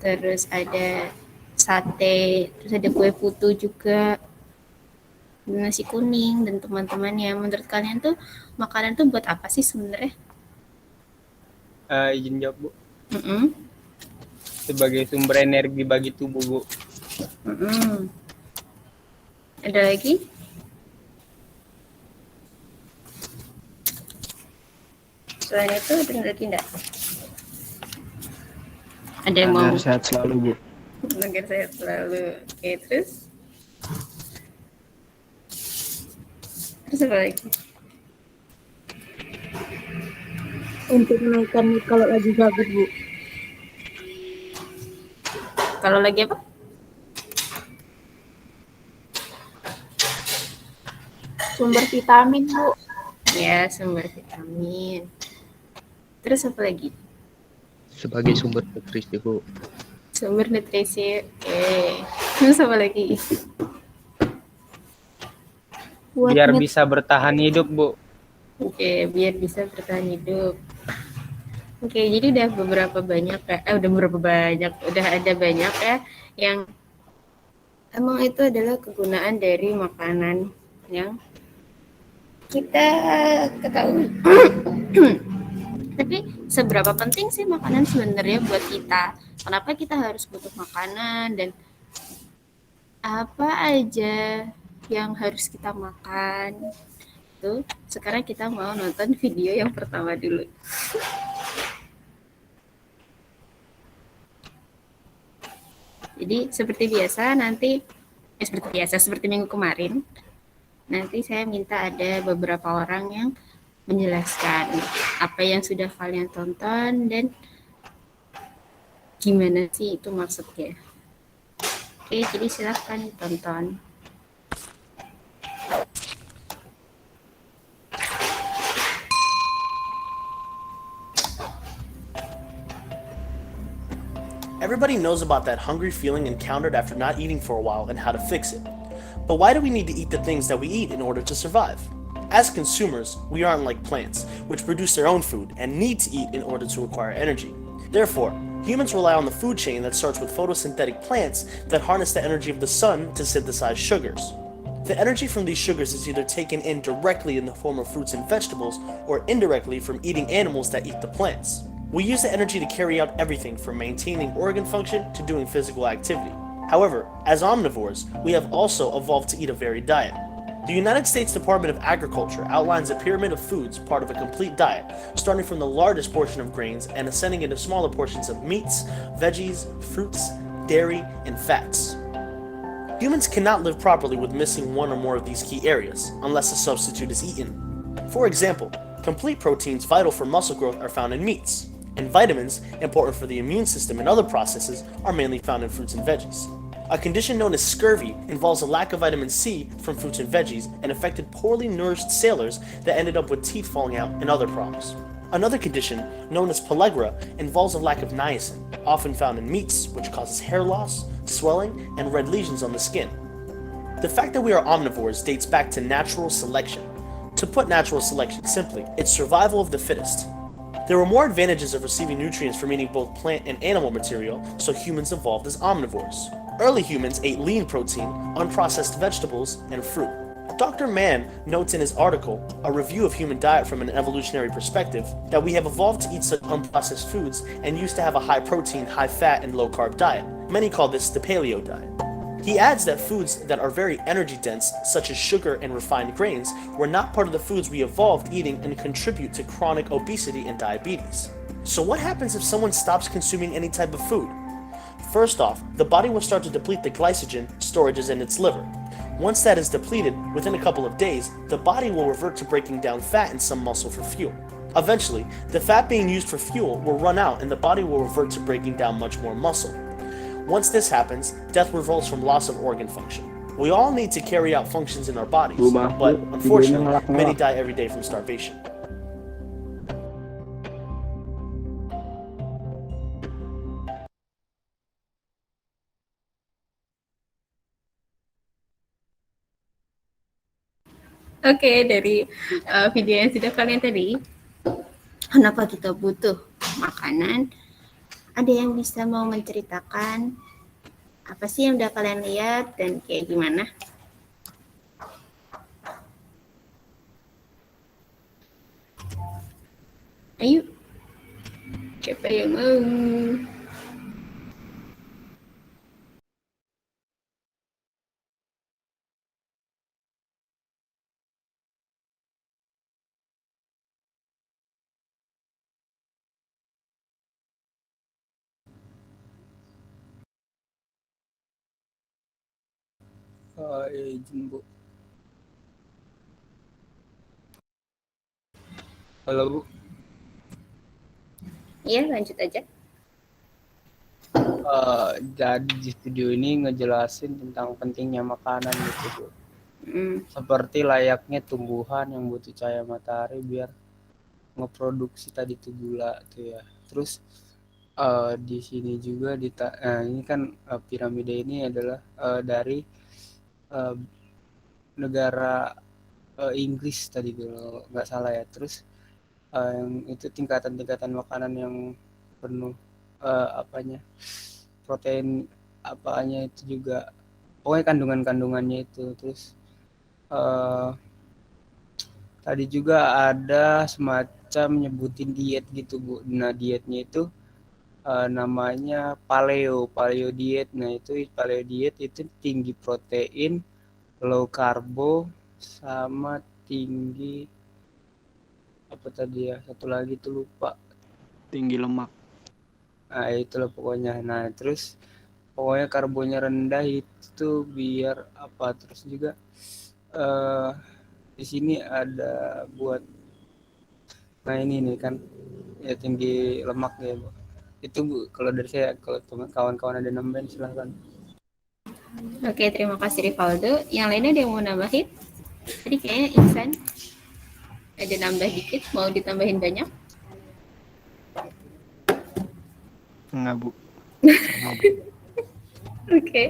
terus ada sate, terus ada kue putu juga, nasi kuning dan teman-temannya. Menurut kalian tuh makanan tuh buat apa sih sebenarnya? Izin jawab Bu. Mm-mm. Sebagai sumber energi bagi tubuh Bu. Mm-mm. Ada lagi? Selain itu ada lagi enggak? Ada yang mau? Agar sehat selalu Bu. Agar sehat selalu. Oke, terus apa lagi? Untuk menaikkan mood kalau lagi gabut Bu. Kalau lagi apa? Sumber vitamin Bu. Ya, sumber vitamin. Terus apa lagi? Sebagai sumber nutrisi Bu. Sumber nutrisi. Oke. Terus apa lagi? Biar bisa bertahan hidup Bu. Oke, biar bisa bertahan hidup. Oke, jadi udah beberapa banyak ya. Udah ada banyak ya yang emang itu adalah kegunaan dari makanan yang kita ketahui. Tapi seberapa penting sih makanan sebenarnya buat kita? Kenapa kita harus butuh makanan dan apa aja yang harus kita makan? Tuh, sekarang kita mau nonton video yang pertama dulu. Jadi seperti biasa seperti minggu kemarin, nanti saya minta ada beberapa orang yang menjelaskan apa yang sudah kalian tonton dan gimana sih itu maksudnya. Oke, jadi silahkan tonton. Everybody knows about that hungry feeling encountered after not eating for a while and how to fix it. But why do we need to eat the things that we eat in order to survive? As consumers, we aren't like plants, which produce their own food and need to eat in order to acquire energy. Therefore, humans rely on the food chain that starts with photosynthetic plants that harness the energy of the sun to synthesize sugars. The energy from these sugars is either taken in directly in the form of fruits and vegetables or indirectly from eating animals that eat the plants. We use the energy to carry out everything from maintaining organ function to doing physical activity. However, as omnivores, we have also evolved to eat a varied diet. The United States Department of Agriculture outlines a pyramid of foods part of a complete diet, starting from the largest portion of grains and ascending into smaller portions of meats, veggies, fruits, dairy, and fats. Humans cannot live properly with missing one or more of these key areas, unless a substitute is eaten. For example, complete proteins vital for muscle growth are found in meats, and vitamins, important for the immune system and other processes, are mainly found in fruits and veggies. A condition known as scurvy involves a lack of vitamin C from fruits and veggies and affected poorly nourished sailors that ended up with teeth falling out and other problems. Another condition, known as pellagra, involves a lack of niacin, often found in meats, which causes hair loss, swelling, and red lesions on the skin. The fact that we are omnivores dates back to natural selection. To put natural selection simply, it's survival of the fittest. There were more advantages of receiving nutrients from eating both plant and animal material, so humans evolved as omnivores. Early humans ate lean protein, unprocessed vegetables, and fruit. Dr. Mann notes in his article, A Review of Human Diet from an Evolutionary Perspective, that we have evolved to eat such unprocessed foods and used to have a high protein, high fat, and low carb diet. Many call this the paleo diet. He adds that foods that are very energy dense, such as sugar and refined grains, were not part of the foods we evolved eating and contribute to chronic obesity and diabetes. So what happens if someone stops consuming any type of food? First off, the body will start to deplete the glycogen storages in its liver. Once that is depleted, within a couple of days, the body will revert to breaking down fat in some muscle for fuel. Eventually, the fat being used for fuel will run out and the body will revert to breaking down much more muscle. Once this happens, death results from loss of organ function. We all need to carry out functions in our bodies, but unfortunately, many die every day from starvation. Oke, dari video yang sudah kalian tadi, kenapa kita butuh makanan? ada yang bisa mau menceritakan apa sih yang udah kalian lihat dan kayak gimana? Ayo, siapa yang mau? Izin Bu. Halo Bu. Iya, lanjut aja. Jadi di studio ini ngejelasin tentang pentingnya makanan gitu Bu. Seperti layaknya tumbuhan yang butuh cahaya matahari biar ngeproduksi tadi tuh gula tuh ya. Terus di sini juga ini kan piramida ini adalah dari negara Inggris tadi kalau nggak salah ya. Terus yang itu tingkatan-tingkatan makanan yang penuh apanya protein apanya itu juga pokoknya kandungan-kandungannya itu. Terus eh, tadi juga ada semacam nyebutin diet gitu Bu. Nah dietnya itu namanya paleo diet. Nah itu paleo diet itu tinggi protein, low karbo, sama tinggi apa tadi ya, satu lagi tuh lupa, Tinggi lemak. nah itulah pokoknya. Nah terus pokoknya karbonya rendah itu biar apa, terus juga eh di sini ada buat, nah ini nih kan ya tinggi lemak ya Bu. Itu Bu kalau dari saya, kalau teman kawan-kawan ada nambahin silahkan. Oke, terima kasih Rivaldo. Yang lainnya ada yang mau nambahin? Tadi kayaknya Ihsan ada nambah dikit, mau ditambahin banyak? Enggak Bu. Oke,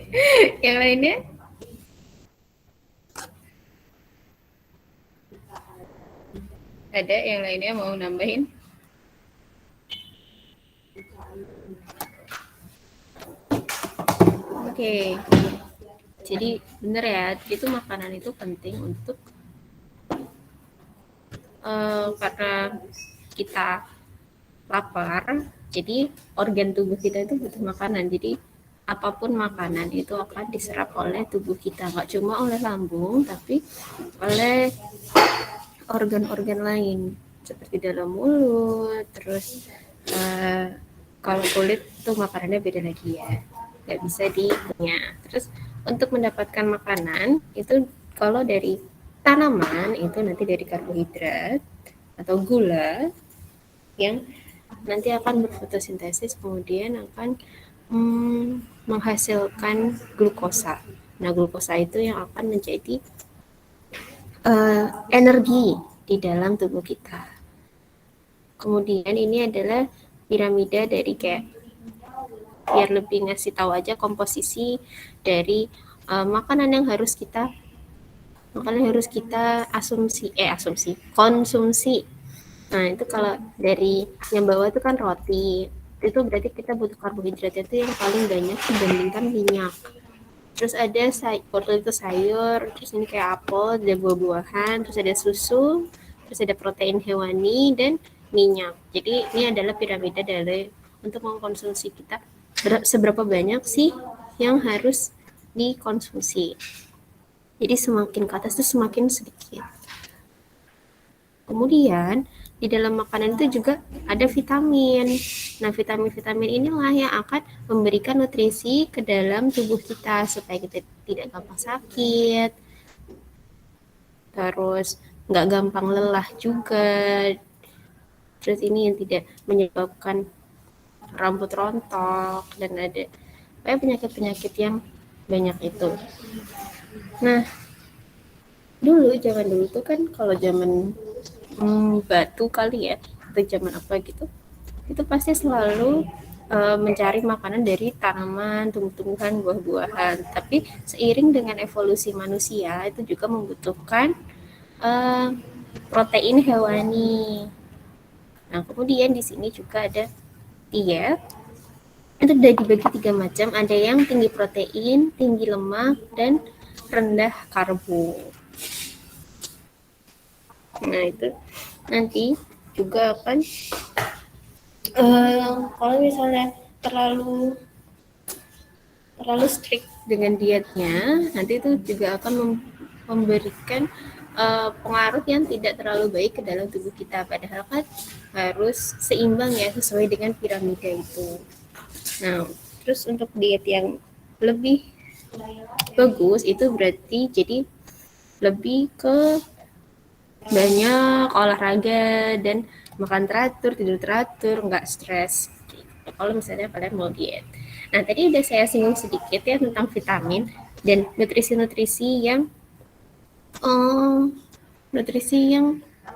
yang lainnya? Ada yang lainnya mau nambahin? Oke, jadi bener ya, itu makanan itu penting untuk karena kita lapar, jadi organ tubuh kita itu butuh makanan. Jadi apapun makanan itu akan diserap oleh tubuh kita, nggak cuma oleh lambung, tapi oleh organ-organ lain seperti dalam mulut. Terus kalau kulit tuh makanannya beda lagi ya, nggak bisa dikunyah. Terus untuk mendapatkan makanan itu kalau dari tanaman itu nanti dari karbohidrat atau gula yang nanti akan berfotosintesis kemudian akan menghasilkan glukosa. Nah, glukosa itu yang akan menjadi energi di dalam tubuh kita. Kemudian ini adalah piramida dari kayak biar lebih ngasih tahu aja komposisi dari makanan yang harus kita konsumsi. Nah, itu kalau dari yang bawah itu kan roti. Itu berarti kita butuh karbohidratnya itu yang paling banyak dibandingkan minyak. Terus ada wortel itu sayur, terus ini kayak apel, ada buah-buahan, terus ada susu, terus ada protein hewani dan minyak. Jadi ini adalah piramida dari untuk mengkonsumsi kita seberapa banyak sih yang harus dikonsumsi. Jadi semakin ke atas itu semakin sedikit. Kemudian di dalam makanan itu juga ada vitamin. Nah, vitamin-vitamin inilah yang akan memberikan nutrisi ke dalam tubuh kita supaya kita tidak gampang sakit. Terus nggak gampang lelah juga. Terus ini yang tidak menyebabkan rambut rontok dan ada penyakit-penyakit yang banyak itu. Nah, zaman dulu tuh kan kalau zaman batu kali ya, atau zaman apa gitu, itu pasti selalu mencari makanan dari tanaman, tumbuh-tumbuhan, buah-buahan. Tapi seiring dengan evolusi manusia itu juga membutuhkan protein hewani. Nah, kemudian di sini juga ada diet Itu udah dibagi 3 macam, ada yang tinggi protein, tinggi lemak, dan rendah karbo. Nah itu nanti juga akan kalau misalnya terlalu strict dengan dietnya, nanti itu juga akan memberikan pengaruh yang tidak terlalu baik ke dalam tubuh kita. Padahal kan harus seimbang ya, sesuai dengan piramida itu. Nah, terus untuk diet yang lebih bagus itu berarti jadi lebih ke banyak olahraga dan makan teratur, tidur teratur, nggak stres. Gitu. Kalau misalnya kalian mau diet. Nah, tadi udah saya singgung sedikit ya tentang vitamin dan nutrisi-nutrisi yang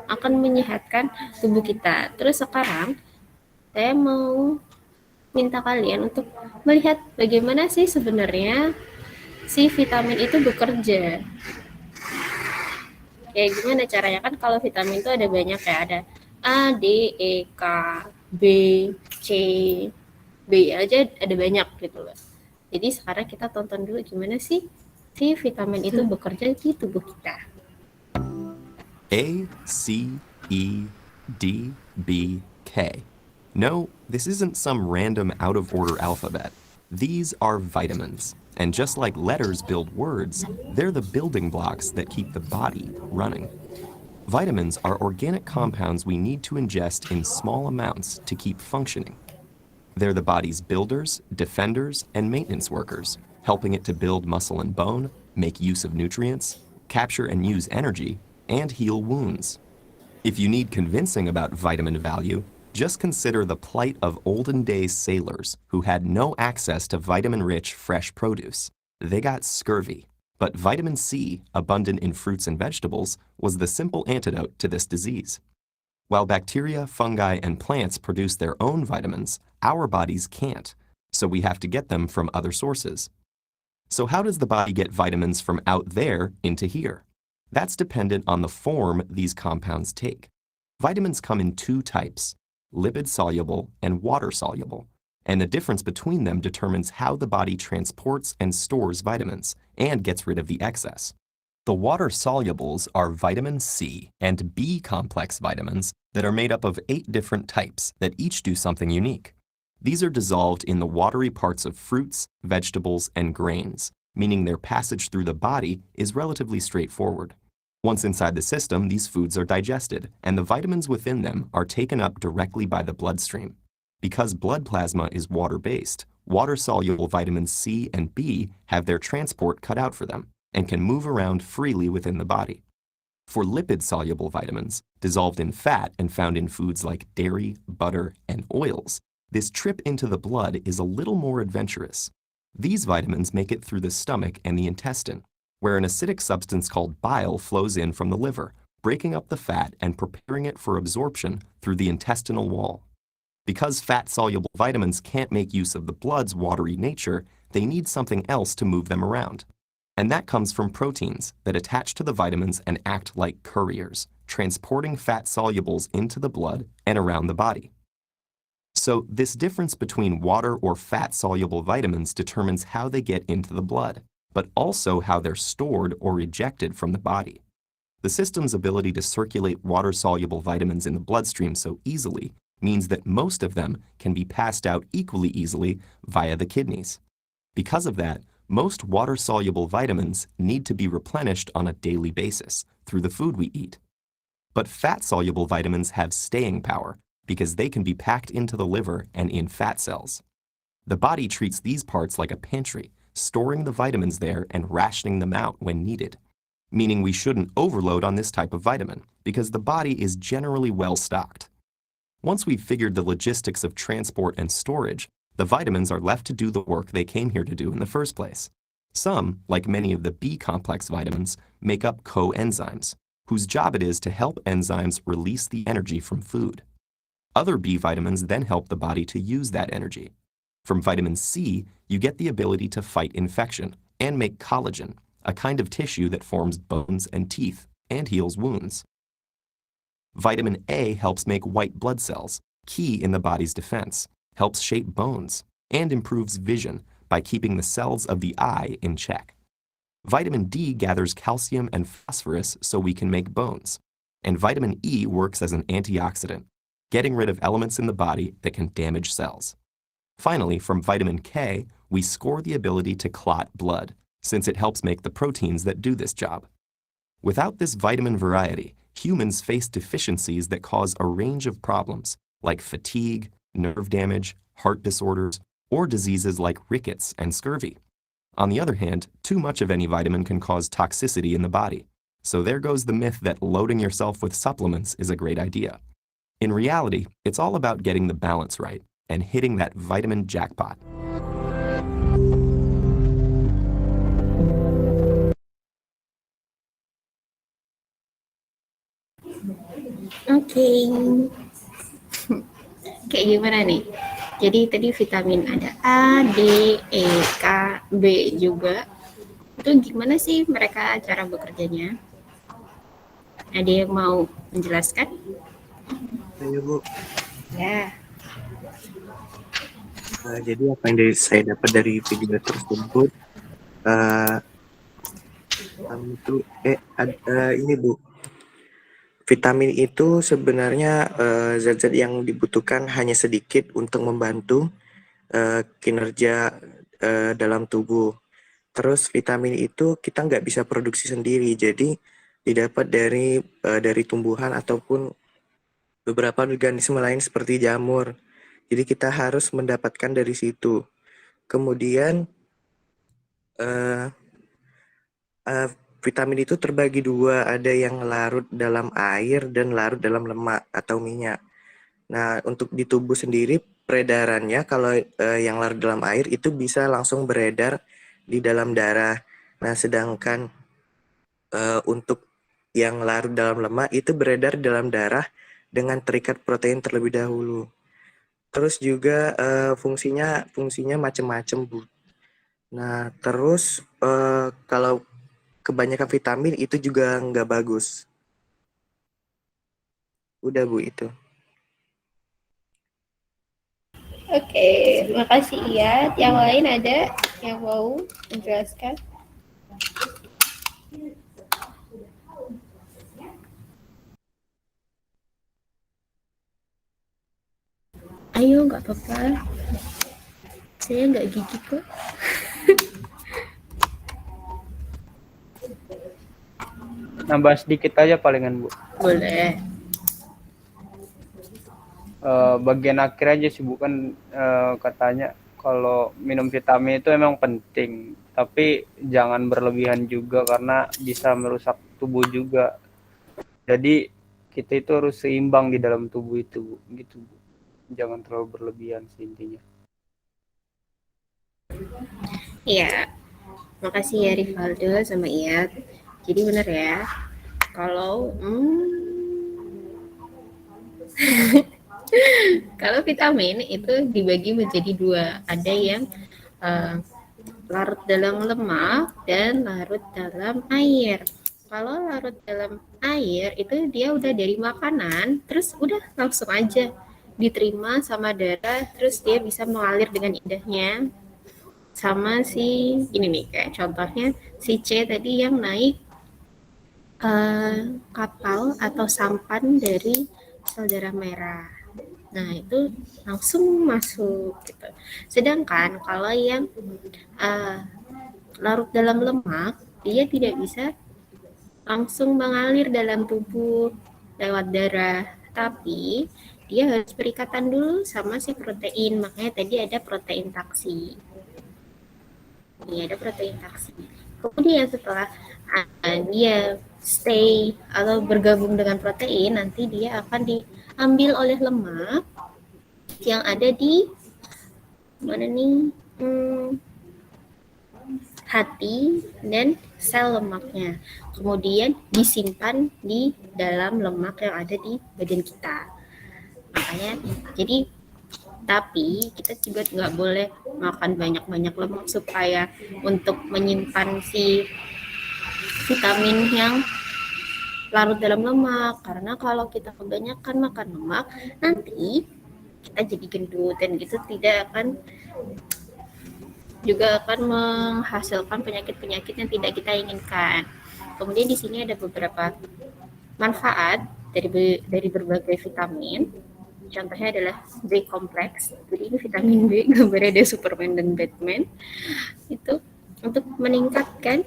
akan menyehatkan tubuh kita. Terus sekarang saya mau minta kalian untuk melihat bagaimana sih sebenarnya si vitamin itu bekerja. Kayak gimana caranya, kan kalau vitamin itu ada banyak ya, ada A, D, E, K, B, C, B aja ada banyak gitu loh. Jadi sekarang kita tonton dulu gimana sih si vitamin itu bekerja di tubuh kita. A, C, E, D, B, K. No, this isn't some random out-of-order alphabet. These are vitamins. And just like letters build words, they're the building blocks that keep the body running. Vitamins are organic compounds we need to ingest in small amounts to keep functioning. They're the body's builders, defenders, and maintenance workers, helping it to build muscle and bone, make use of nutrients, capture and use energy, and heal wounds. If you need convincing about vitamin value, just consider the plight of olden-day sailors who had no access to vitamin-rich fresh produce. They got scurvy, but vitamin C, abundant in fruits and vegetables, was the simple antidote to this disease. While bacteria, fungi, and plants produce their own vitamins, our bodies can't, so we have to get them from other sources. So how does the body get vitamins from out there into here? That's dependent on the form these compounds take. Vitamins come in 2 types, lipid-soluble and water-soluble, and the difference between them determines how the body transports and stores vitamins and gets rid of the excess. The water-solubles are vitamin C and B complex vitamins that are made up of 8 different types that each do something unique. These are dissolved in the watery parts of fruits, vegetables, and grains, meaning their passage through the body is relatively straightforward. Once inside the system, these foods are digested, and the vitamins within them are taken up directly by the bloodstream. Because blood plasma is water-based, water-soluble vitamins C and B have their transport cut out for them and can move around freely within the body. For lipid-soluble vitamins, dissolved in fat and found in foods like dairy, butter, and oils, this trip into the blood is a little more adventurous. These vitamins make it through the stomach and the intestine, where an acidic substance called bile flows in from the liver, breaking up the fat and preparing it for absorption through the intestinal wall. Because fat-soluble vitamins can't make use of the blood's watery nature, they need something else to move them around. And that comes from proteins that attach to the vitamins and act like couriers, transporting fat solubles into the blood and around the body. So this difference between water or fat-soluble vitamins determines how they get into the blood, but also how they're stored or ejected from the body. The system's ability to circulate water-soluble vitamins in the bloodstream so easily means that most of them can be passed out equally easily via the kidneys. Because of that, most water-soluble vitamins need to be replenished on a daily basis through the food we eat. But fat-soluble vitamins have staying power because they can be packed into the liver and in fat cells. The body treats these parts like a pantry, storing the vitamins there and rationing them out when needed, meaning we shouldn't overload on this type of vitamin because the body is generally well stocked. Once we've figured the logistics of transport and storage, the vitamins are left to do the work they came here to do in the first place. Some, like many of the B-complex vitamins, make up coenzymes, whose job it is to help enzymes release the energy from food. Other B vitamins then help the body to use that energy. From vitamin C, you get the ability to fight infection and make collagen, a kind of tissue that forms bones and teeth and heals wounds. Vitamin A helps make white blood cells, key in the body's defense, helps shape bones, and improves vision by keeping the cells of the eye in check. Vitamin D gathers calcium and phosphorus so we can make bones. And vitamin E works as an antioxidant, getting rid of elements in the body that can damage cells. Finally, from vitamin K, we score the ability to clot blood, since it helps make the proteins that do this job. Without this vitamin variety, humans face deficiencies that cause a range of problems, like fatigue, nerve damage, heart disorders, or diseases like rickets and scurvy. On the other hand, too much of any vitamin can cause toxicity in the body. So there goes the myth that loading yourself with supplements is a great idea. In reality, it's all about getting the balance right and hitting that vitamin jackpot. Oke. Kayak gimana nih? Jadi tadi vitamin ada A, D, E, K, B juga. Itu gimana sih mereka cara bekerjanya? Ada yang mau menjelaskan? Ayo Bu. Ya. Jadi apa yang saya dapat dari video tersebut ini Bu. Vitamin itu sebenarnya zat-zat yang dibutuhkan hanya sedikit untuk membantu kinerja dalam tubuh. Terus vitamin itu kita nggak bisa produksi sendiri, jadi didapat dari tumbuhan ataupun beberapa organisme lain seperti jamur. Jadi kita harus mendapatkan dari situ. Kemudian vitamin itu terbagi dua, ada yang larut dalam air dan larut dalam lemak atau minyak. Nah, untuk di tubuh sendiri peredarannya kalau yang larut dalam air itu bisa langsung beredar di dalam darah. Nah, sedangkan untuk yang larut dalam lemak itu beredar dalam darah dengan terikat protein terlebih dahulu. Terus juga fungsinya macam-macam, Bu. Nah, terus kalau kebanyakan vitamin itu juga nggak bagus. Udah, Bu, itu. Oke, makasih Iyat. Yang lain ada yang mau menjelaskan? Ayo, nggak apa-apa. Saya nggak gigit kok. Nambah sedikit aja palingan Bu. Boleh. Bagian akhir aja sih bukan katanya kalau minum vitamin itu emang penting, tapi jangan berlebihan juga karena bisa merusak tubuh juga. Jadi kita itu harus seimbang di dalam tubuh itu, gitu Bu. Jangan terlalu berlebihan sih intinya. Iya, makasih ya Rivaldo sama Iyat. Jadi benar ya, kalau kalau vitamin itu dibagi menjadi dua, ada yang larut dalam lemak dan larut dalam air. Kalau larut dalam air itu dia udah dari makanan, terus udah langsung aja diterima sama darah, terus dia bisa mengalir dengan indahnya. Sama si ini nih, kayak contohnya si C tadi yang naik kapal atau sampan dari sel darah merah. Nah, itu langsung masuk gitu. Sedangkan kalau yang larut dalam lemak, dia tidak bisa langsung mengalir dalam tubuh lewat darah, tapi dia harus berikatan dulu sama si protein. Makanya tadi ada protein taksi. Ini ada protein taksi. Kemudian setelah dia stay atau bergabung dengan protein, nanti dia akan diambil oleh lemak yang ada di mana nih hati dan sel lemaknya, kemudian disimpan di dalam lemak yang ada di badan kita. Makanya jadi tapi kita juga nggak boleh makan banyak-banyak lemak supaya untuk menyimpan si vitamin yang larut dalam lemak, karena kalau kita kebanyakan makan lemak nanti kita jadi gendut dan gitu tidak akan juga akan menghasilkan penyakit-penyakit yang tidak kita inginkan. Kemudian di sini ada beberapa manfaat dari berbagai vitamin. Contohnya adalah B kompleks. Jadi ini vitamin B, gambarnya ada Superman dan Batman. Itu untuk meningkatkan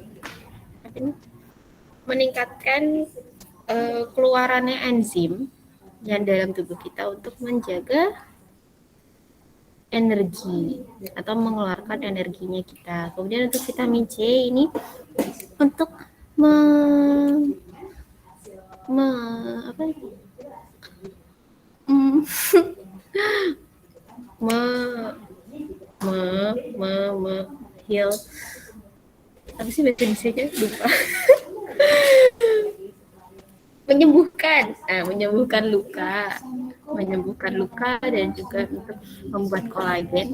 keluarannya enzim yang dalam tubuh kita untuk menjaga energi atau mengeluarkan energinya kita. Kemudian untuk vitamin C ini untuk apa itu? Heal, apa sih bahasa Indonesia, lupa. menyembuhkan luka dan juga untuk membuat kolagen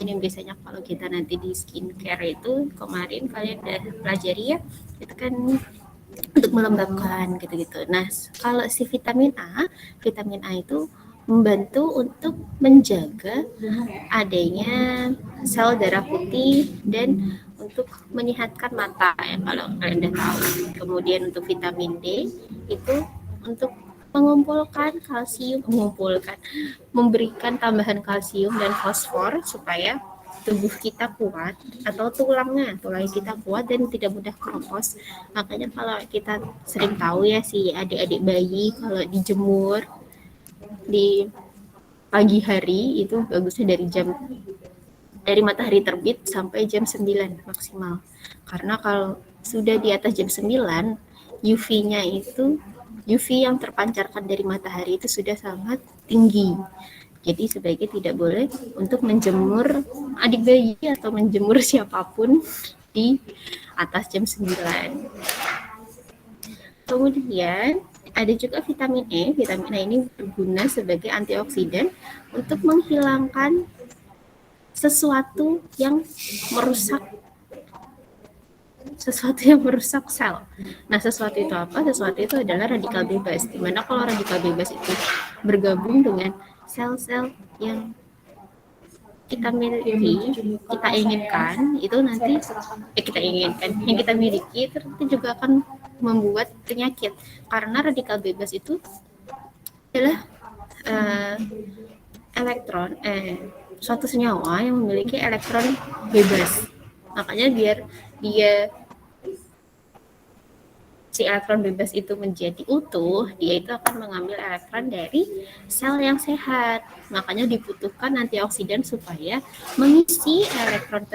yang biasanya kalau kita nanti di skincare itu kemarin kalian udah pelajari ya, itu kan untuk melembabkan gitu-gitu. Nah, kalau si vitamin A itu membantu untuk menjaga adanya sel darah putih dan untuk menyehatkan mata ya kalau kalian udah tahu. Kemudian untuk vitamin D itu untuk memberikan tambahan kalsium dan fosfor supaya tubuh kita kuat atau tulang kita kuat dan tidak mudah keropos. Makanya kalau kita sering tahu ya si adik-adik bayi kalau dijemur di pagi hari itu bagusnya dari matahari terbit sampai jam 9 maksimal. Karena kalau sudah di atas jam 9, UV yang terpancarkan dari matahari itu sudah sangat tinggi. Jadi sebaiknya tidak boleh untuk menjemur adik bayi atau menjemur siapapun di atas jam 9. Kemudian ada juga vitamin E. Vitamin E ini berguna sebagai antioksidan untuk menghilangkan sesuatu yang merusak sel. Nah, sesuatu itu apa? Sesuatu itu adalah radikal bebas. Dimana kalau radikal bebas itu bergabung dengan sel-sel yang kita miliki, kita inginkan, itu nanti yang kita miliki itu juga akan membuat penyakit. Karena radikal bebas itu adalah suatu senyawa yang memiliki elektron bebas. Makanya biar si elektron bebas itu menjadi utuh, dia itu akan mengambil elektron dari sel yang sehat. Makanya dibutuhkan antioksidan supaya mengisi elektron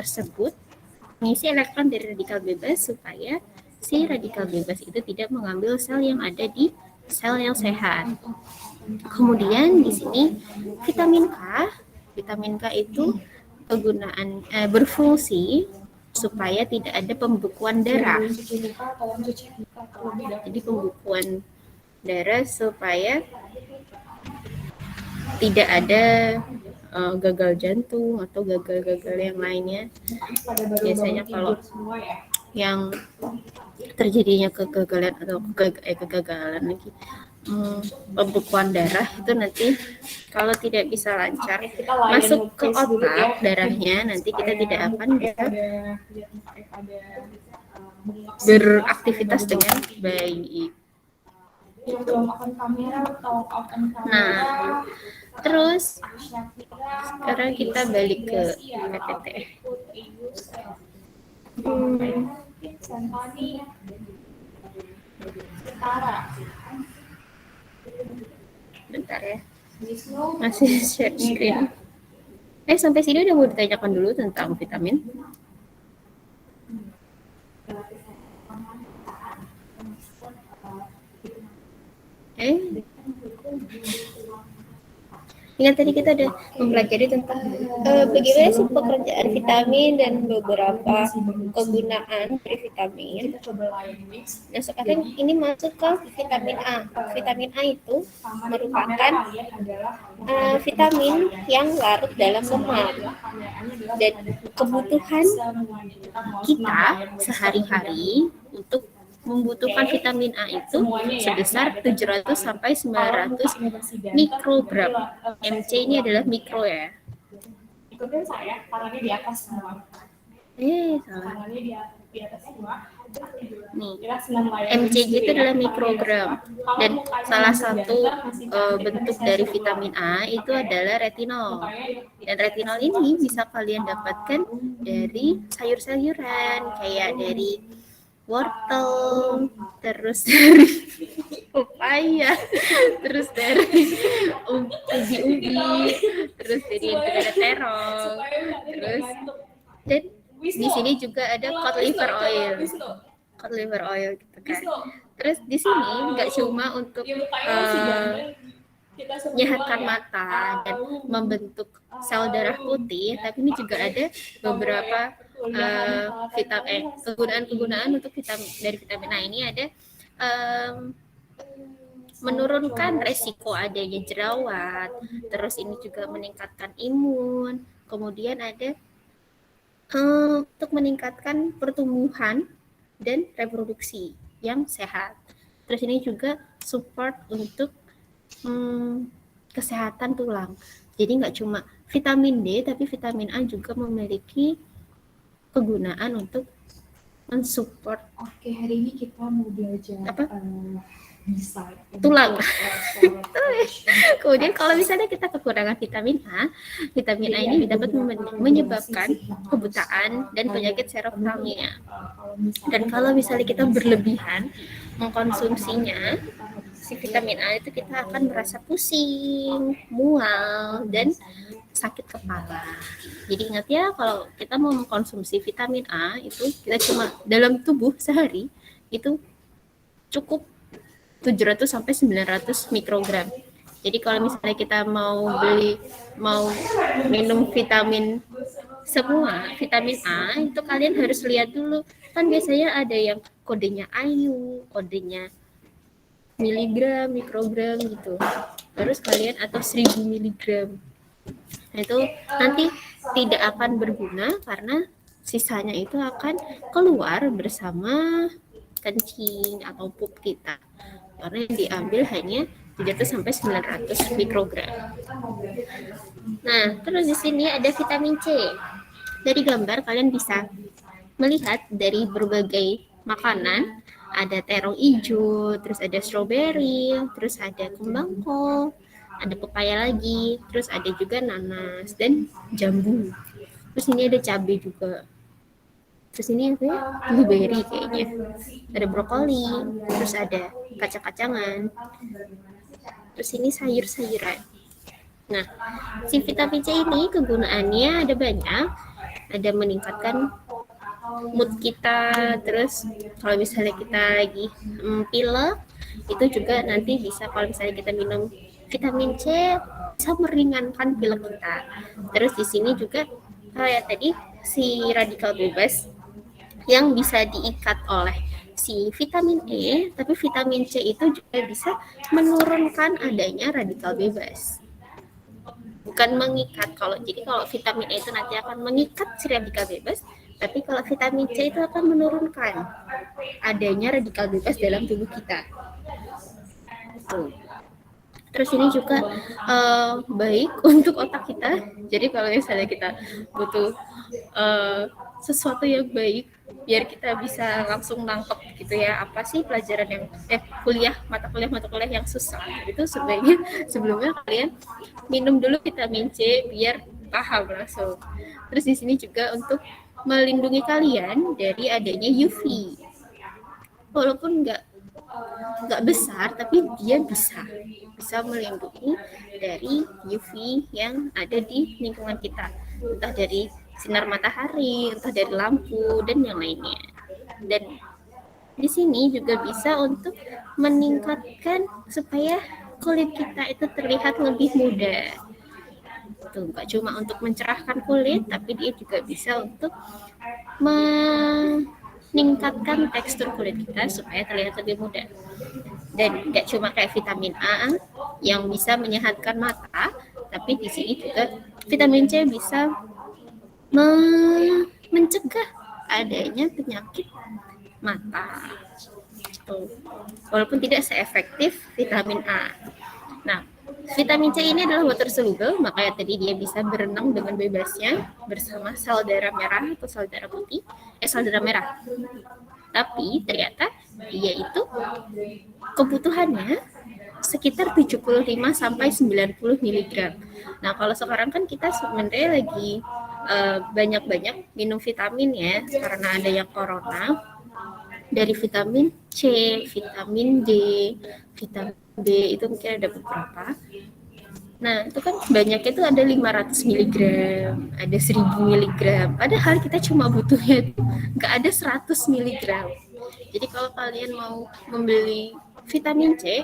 dari radikal bebas supaya si radikal bebas itu tidak mengambil sel yang ada di sel yang sehat. Kemudian di sini vitamin K itu kegunaan berfungsi supaya tidak ada pembekuan darah. Jadi pembekuan darah supaya tidak ada gagal jantung atau gagal-gagal yang lainnya. Biasanya kalau yang terjadinya kegagalan atau kegagalan lagi pembekuan darah itu nanti kalau tidak bisa lancar masuk ke otak darahnya, nanti kita tidak akan bisa beraktivitas dengan baik. Nah, terus sekarang kita balik ke PPT. Bentar ya, masih share screen. Sampai sini udah mau ditanyakan dulu tentang vitamin. Ingat tadi kita udah mempelajari tentang bagaimana sih pekerjaan vitamin dan beberapa kegunaan dari vitamin. Nah, sekarang ini masuk ke vitamin A. Vitamin A itu merupakan vitamin yang larut dalam lemak. Dan kebutuhan kita sehari-hari untuk membutuhkan vitamin A itu sebesar 700 sampai 900 mikrogram. MC ini adalah mikro ya. ikutin saya, tangannya di atas semua. Salah. Tangannya di atas semua. Nih, Kita senang layar MCG itu adalah ya. mikrogram, dan salah satu bentuk dari vitamin A itu adalah retinol. Dan retinol ini bisa kalian dapatkan dari sayur-sayuran, kayak dari wortel, terus dari pepaya, terus dari ubi-ubi, terus dari yang ada terong, terus dan di sini juga ada cod liver oil. Cod liver oil gitu kan. Terus di sini nggak cuma untuk menyehatkan mata dan membentuk sel darah putih, tapi ini juga ada beberapa kegunaan-kegunaan untuk dari vitamin A ini ada menurunkan resiko adanya jerawat, terus ini juga meningkatkan imun, kemudian ada untuk meningkatkan pertumbuhan dan reproduksi yang sehat. Terus ini juga support untuk kesehatan tulang. Jadi nggak cuma vitamin D, tapi vitamin A juga memiliki kegunaan untuk mensupport. Oke, hari ini kita mau belajar desain tulang. Kemudian kalau misalnya kita kekurangan vitamin A ini dapat menyebabkan kebutaan dan penyakit seroftalmia. Dan kalau misalnya kita berlebihan mengkonsumsinya, si vitamin A itu kita akan merasa pusing, mual, dan sakit kepala. Jadi ingat ya, kalau kita mau mengkonsumsi vitamin A itu kita cuma dalam tubuh sehari itu cukup 700 sampai 900 mikrogram. Jadi kalau misalnya kita mau minum vitamin A itu kalian harus lihat dulu. Kan biasanya ada yang kodenya IU, kodenya miligram, mikrogram gitu. Terus kalian atau 1000 miligram. Nah, itu nanti tidak akan berguna karena sisanya itu akan keluar bersama kencing atau pup kita. Karena yang diambil hanya 300 sampai 900 mikrogram. Nah, terus di sini ada vitamin C. Dari gambar kalian bisa melihat dari berbagai makanan, ada terong hijau, terus ada strawberry, terus ada kembang kol, ada pepaya lagi, terus ada juga nanas dan jambu. Terus ini ada cabai juga. Terus ini apa ya? Blueberry kayaknya. Ada brokoli, terus ada kacang-kacangan. Terus ini sayur-sayuran. Nah, si vitamin C ini kegunaannya ada banyak. Ada meningkatkan mood kita, terus kalau misalnya kita lagi pilek, itu juga nanti bisa kalau misalnya kita minum vitamin C bisa meringankan pilek kita. Terus di sini juga kayak tadi si radikal bebas yang bisa diikat oleh si vitamin E, tapi vitamin C itu juga bisa menurunkan adanya radikal bebas. Bukan mengikat, kalau vitamin E itu nanti akan mengikat si radikal bebas, tapi kalau vitamin C itu akan menurunkan adanya radikal bebas dalam tubuh kita. Tuh. Terus ini juga baik untuk otak kita. Jadi kalau misalnya kita butuh sesuatu yang baik, biar kita bisa langsung nangkep gitu ya, apa sih pelajaran yang mata kuliah yang susah, itu sebaiknya sebelumnya kalian minum dulu vitamin C biar paham langsung. Terus di sini juga untuk melindungi kalian dari adanya UV, walaupun nggak besar, tapi dia bisa melindungi dari UV yang ada di lingkungan kita, entah dari sinar matahari, entah dari lampu dan yang lainnya. Dan di sini juga bisa untuk meningkatkan supaya kulit kita itu terlihat lebih muda. Tuh, nggak cuma untuk mencerahkan kulit, tapi dia juga bisa untuk meningkatkan tekstur kulit kita supaya terlihat lebih muda. Dan nggak cuma kayak vitamin A yang bisa menyehatkan mata, tapi di sini juga vitamin C bisa mencegah adanya penyakit mata. Tuh. Walaupun tidak seefektif vitamin A. Nah, Vitamin C ini adalah water soluble, makanya tadi dia bisa berenang dengan bebasnya bersama sel darah merah atau sel darah putih, sel darah merah. Tapi ternyata dia itu kebutuhannya sekitar 75 sampai 90 mg. Nah, kalau sekarang kan kita sebenarnya lagi banyak-banyak minum vitamin ya, karena ada yang corona, dari vitamin C, vitamin D, vitamin B itu mungkin ada beberapa. Nah, itu kan banyak itu ada 500 mg, ada 1000 mg. Padahal kita cuma butuhnya nggak ada 100 mg. Jadi kalau kalian mau membeli vitamin C,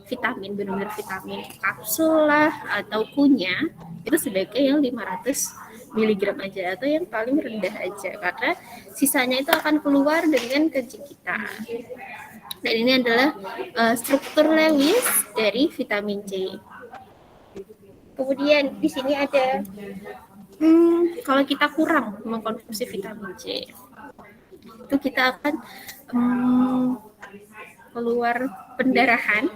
vitamin benar-benar vitamin kapsul lah atau kunyah, itu sebaiknya yang 500 mg aja atau yang paling rendah aja, karena sisanya itu akan keluar dengan kencing kita. Dan ini adalah struktur Lewis dari vitamin C. Kemudian di sini ada kalau kita kurang mengkonsumsi vitamin C, itu kita akan keluar pendarahan,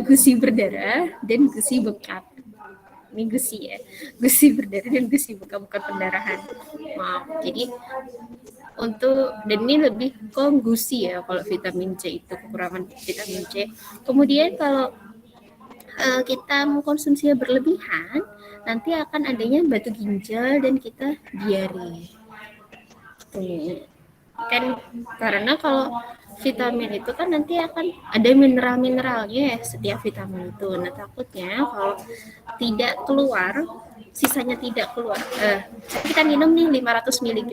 gusi berdarah dan gusi bengkak. Ini gusi ya, gusi berdarah dan gusi bengkak, bukan pendarahan. Maaf. Jadi dan ini lebih ke gusi ya kalau vitamin C itu, kekurangan vitamin C. Kemudian kalau kita mengkonsumsinya berlebihan, nanti akan adanya batu ginjal dan kita diare. Kan karena kalau vitamin itu kan nanti akan ada mineral-mineralnya ya setiap vitamin itu. Nah, takutnya kalau tidak keluar, sisanya tidak keluar. Kita minum nih 500 mg,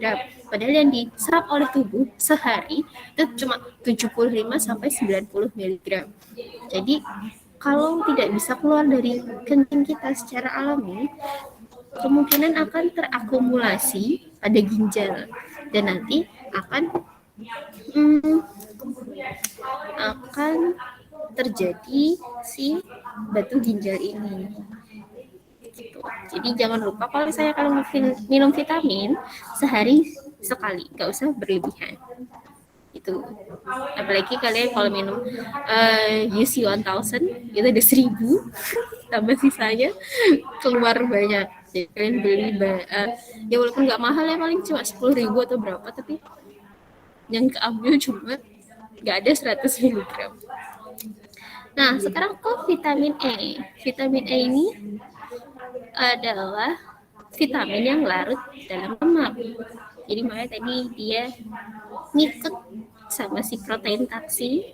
padahal yang diserap oleh tubuh sehari itu cuma 75 sampai 90 mg. Jadi kalau tidak bisa keluar dari kencing kita secara alami, kemungkinan akan terakumulasi pada ginjal dan nanti akan terjadi si batu ginjal ini. Gitu. Jadi jangan lupa kalau misalnya kalian minum vitamin sehari sekali, nggak usah berlebihan. Itu apalagi kalian kalau minum UC 1000 itu ada 1000 tambah sisanya keluar banyak. Jadi kalian beli ya walaupun nggak mahal ya, paling cuma 10.000 atau berapa, tapi yang keambil cuma nggak ada 100 mg. Nah, sekarang ke vitamin E. Vitamin E ini adalah vitamin yang larut dalam lemak. Jadi makanya tadi dia ngikut sama si protein taksi.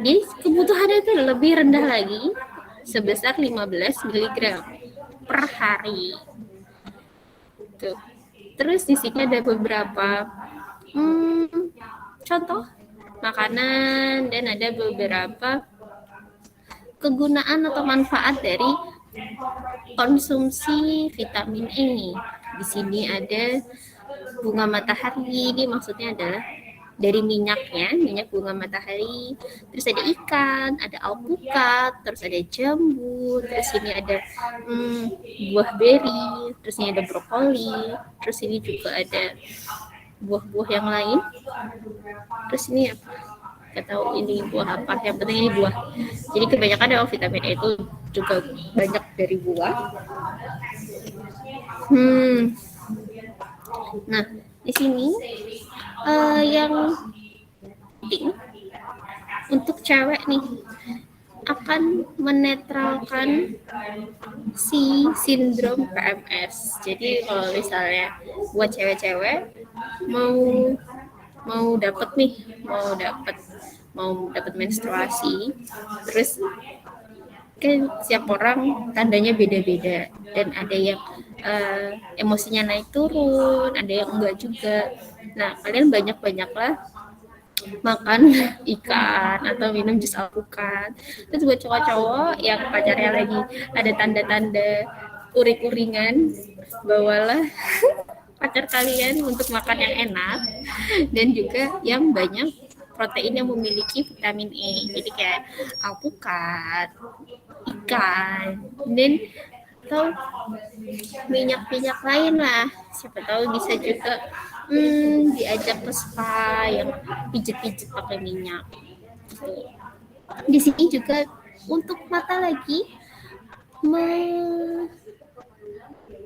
Jadi kebutuhannya itu lebih rendah lagi, sebesar 15 mg per hari. Tuh. Terus di sini ada beberapa contoh makanan dan ada beberapa kegunaan atau manfaat dari konsumsi vitamin E. Di sini ada bunga matahari, ini maksudnya adalah dari minyaknya, minyak bunga matahari. Terus ada ikan, ada alpukat, terus ada jambu, terus ini ada buah beri, terus ini ada brokoli, terus ini juga ada buah-buah yang lain. Terus ini apa? Nggak tahu ini buah apa, yang penting ini buah. Jadi kebanyakan dari vitamin E itu juga banyak dari buah. Nah, di sini yang penting untuk cewek nih akan menetralkan si sindrom PMS. Jadi kalau misalnya buat cewek-cewek mau dapat menstruasi, terus kan setiap orang tandanya beda-beda dan ada yang emosinya naik turun, ada yang enggak juga. Nah, kalian banyak-banyaklah makan ikan atau minum jus alpukat. Terus buat cowok-cowok yang pacarnya lagi ada tanda-tanda uring-uringan, bawalah pacar kalian untuk makan yang enak dan juga yang banyak protein yang memiliki vitamin E. Jadi kayak alpukat, ikan, dan atau minyak-minyak lain lah. Siapa tahu bisa juga diajak ke spa yang pijet-pijet pakai minyak. Di sini juga untuk mata lagi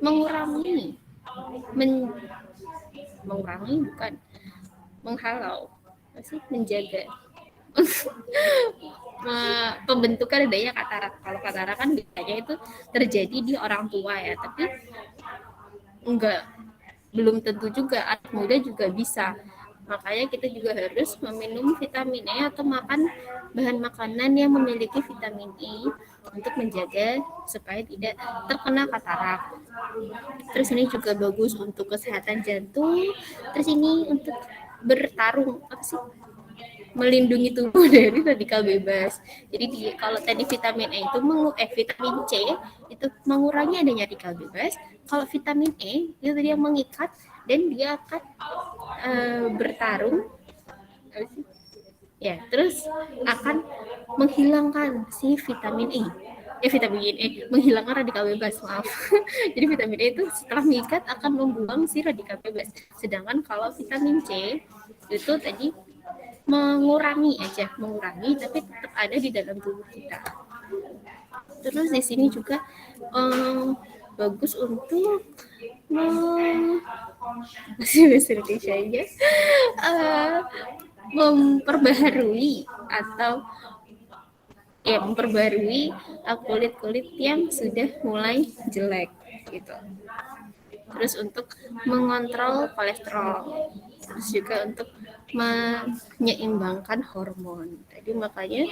mengurangi mengurangi bukan menghalau masih menjaga pembentukan adanya katarak. Kalau katarak kan biasanya itu terjadi di orang tua ya, tapi belum tentu juga anak muda juga bisa. Makanya kita juga harus meminum vitamin E atau makan bahan makanan yang memiliki vitamin E untuk menjaga supaya tidak terkena katarak. Terus ini juga bagus untuk kesehatan jantung. Terus ini untuk bertarung melindungi tubuh dari radikal bebas. Jadi kalau tadi vitamin E itu vitamin C itu mengurangi adanya radikal bebas. Kalau vitamin E itu dia mengikat dan dia akan bertarung ya, terus akan menghilangkan si vitamin E. Menghilangkan radikal bebas, maaf. Jadi vitamin E itu setelah mengikat akan membuang si radikal bebas. Sedangkan kalau vitamin C itu tadi mengurangi tapi tetap ada di dalam tubuh kita. Terus di sini juga bagus untuk masih bahasa Indonesia aja, memperbaharui kulit-kulit yang sudah mulai jelek gitu. Terus untuk mengontrol kolesterol, terus juga untuk menyeimbangkan hormon. Tadi makanya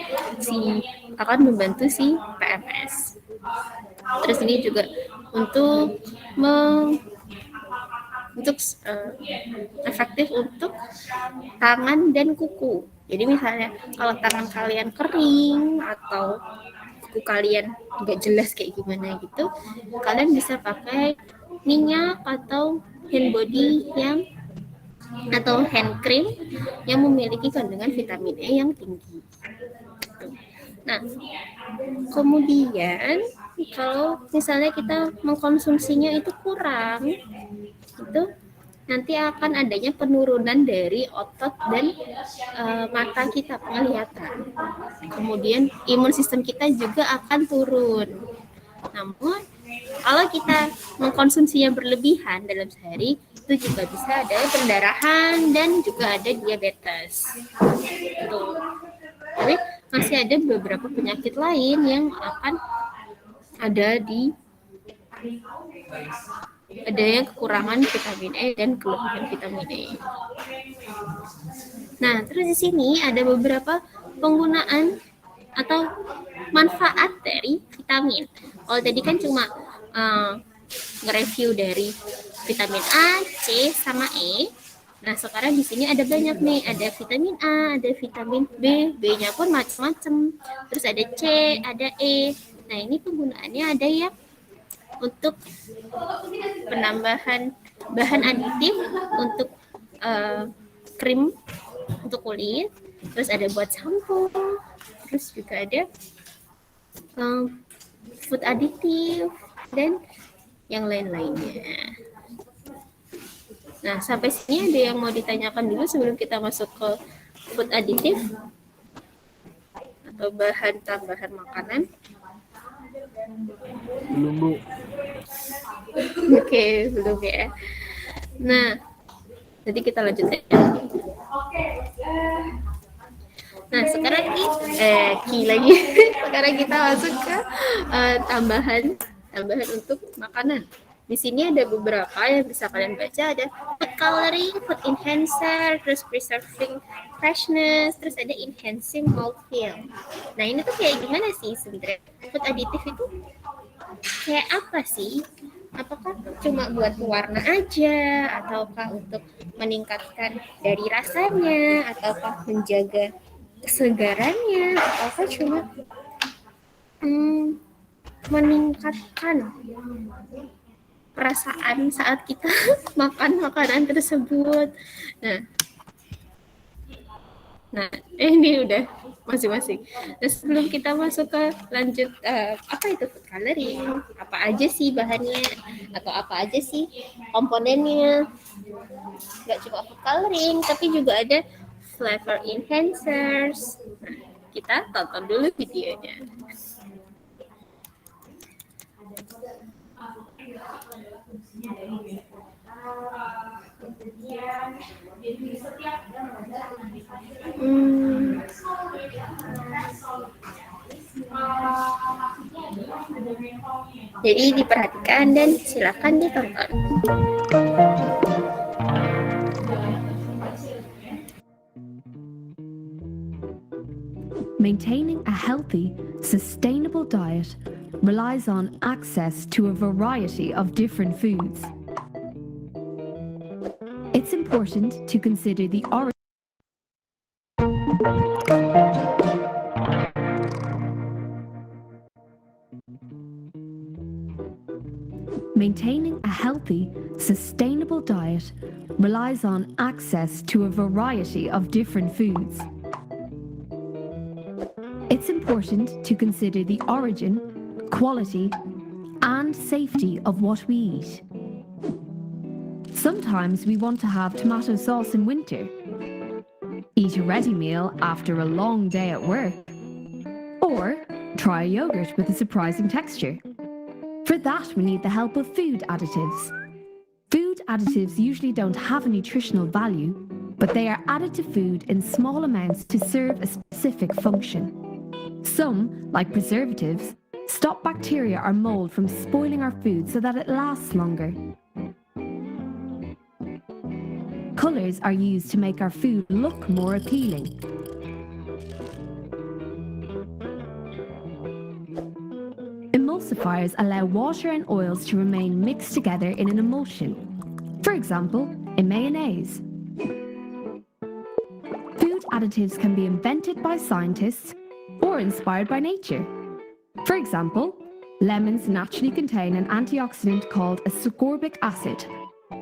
akan membantu si PMS. Terus ini juga untuk efektif untuk tangan dan kuku. Jadi misalnya kalau tangan kalian kering atau kuku kalian nggak jelas kayak gimana gitu, kalian bisa pakai minyak atau hand body atau hand cream yang memiliki kandungan vitamin E yang tinggi. Nah, kemudian kalau misalnya kita mengkonsumsinya itu kurang, itu nanti akan adanya penurunan dari otot dan mata kita, penglihatan. Kemudian imun sistem kita juga akan turun. Namun kalau kita mengkonsumsinya berlebihan dalam sehari, itu juga bisa ada pendarahan dan juga ada diabetes. Tuh. Tapi masih ada beberapa penyakit lain yang akan ada yang kekurangan vitamin E dan kelebihan vitamin E. Nah, terus di sini ada beberapa penggunaan atau manfaat dari vitamin. Kalau tadi kan cuma nge-review dari vitamin A, C, sama E. Nah, sekarang di sini ada banyak nih, ada vitamin A, ada vitamin B, B-nya pun macam-macam. Terus ada C, ada E. Nah, ini penggunaannya ada yang untuk penambahan bahan aditif untuk krim untuk kulit, terus ada buat sampo, terus juga ada food aditif dan yang lain-lainnya. Nah, sampai sini ada yang mau ditanyakan dulu sebelum kita masuk ke food aditif atau bahan tambahan makanan? Belum, Bu. Oke, belum ya. Nah, jadi kita lanjut ya. Nah, sekarang lagi. Sekarang kita masuk ke tambahan untuk makanan. Di sini ada beberapa yang bisa kalian baca, ada food coloring, food enhancer, terus preserving freshness, terus ada enhancing mouthfeel. Nah, ini tuh kayak gimana sih sebenarnya? Food aditif itu kayak apa sih? Apakah cuma buat warna aja, ataukah untuk meningkatkan dari rasanya, ataukah menjaga kesegarannya, ataukah cuma meningkatkan perasaan saat kita makan makanan tersebut. Nah, ini udah masing-masing. Nah, sebelum kita masuk ke lanjut apa itu food coloring, apa aja sih bahannya atau apa aja sih komponennya? Nggak cuma food coloring, tapi juga ada flavor enhancers. Nah, Kita tonton dulu videonya. Jadi diperhatikan dan silakan ditonton. Maintaining a healthy, sustainable diet relies on access to a variety of different foods. It's important to consider the origin. Maintaining a healthy, sustainable diet relies on access to a variety of different foods. It's important to consider the origin, quality, and safety of what we eat. Sometimes we want to have tomato sauce in winter, eat a ready meal after a long day at work, or try a yogurt with a surprising texture. For that, we need the help of food additives. Food additives usually don't have a nutritional value, but they are added to food in small amounts to serve a specific function. Some, like preservatives, stop bacteria or mold from spoiling our food so that it lasts longer. Colours are used to make our food look more appealing. Emulsifiers allow water and oils to remain mixed together in an emulsion. For example, in mayonnaise. Food additives can be invented by scientists or inspired by nature. For example, lemons naturally contain an antioxidant called ascorbic acid,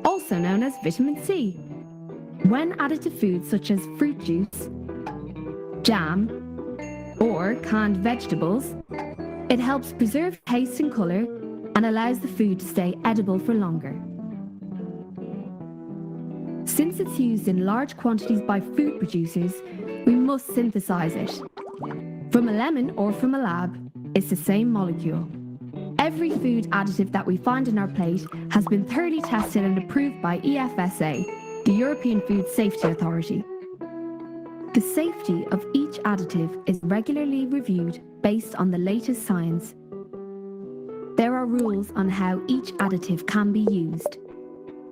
also known as vitamin C. When added to foods such as fruit juice, jam, or canned vegetables, it helps preserve taste and colour and allows the food to stay edible for longer. Since it's used in large quantities by food producers, we must synthesize it. From a lemon or from a lab, it's the same molecule. Every food additive that we find in our plate has been thoroughly tested and approved by EFSA, the European Food Safety Authority. The safety of each additive is regularly reviewed based on the latest science. There are rules on how each additive can be used.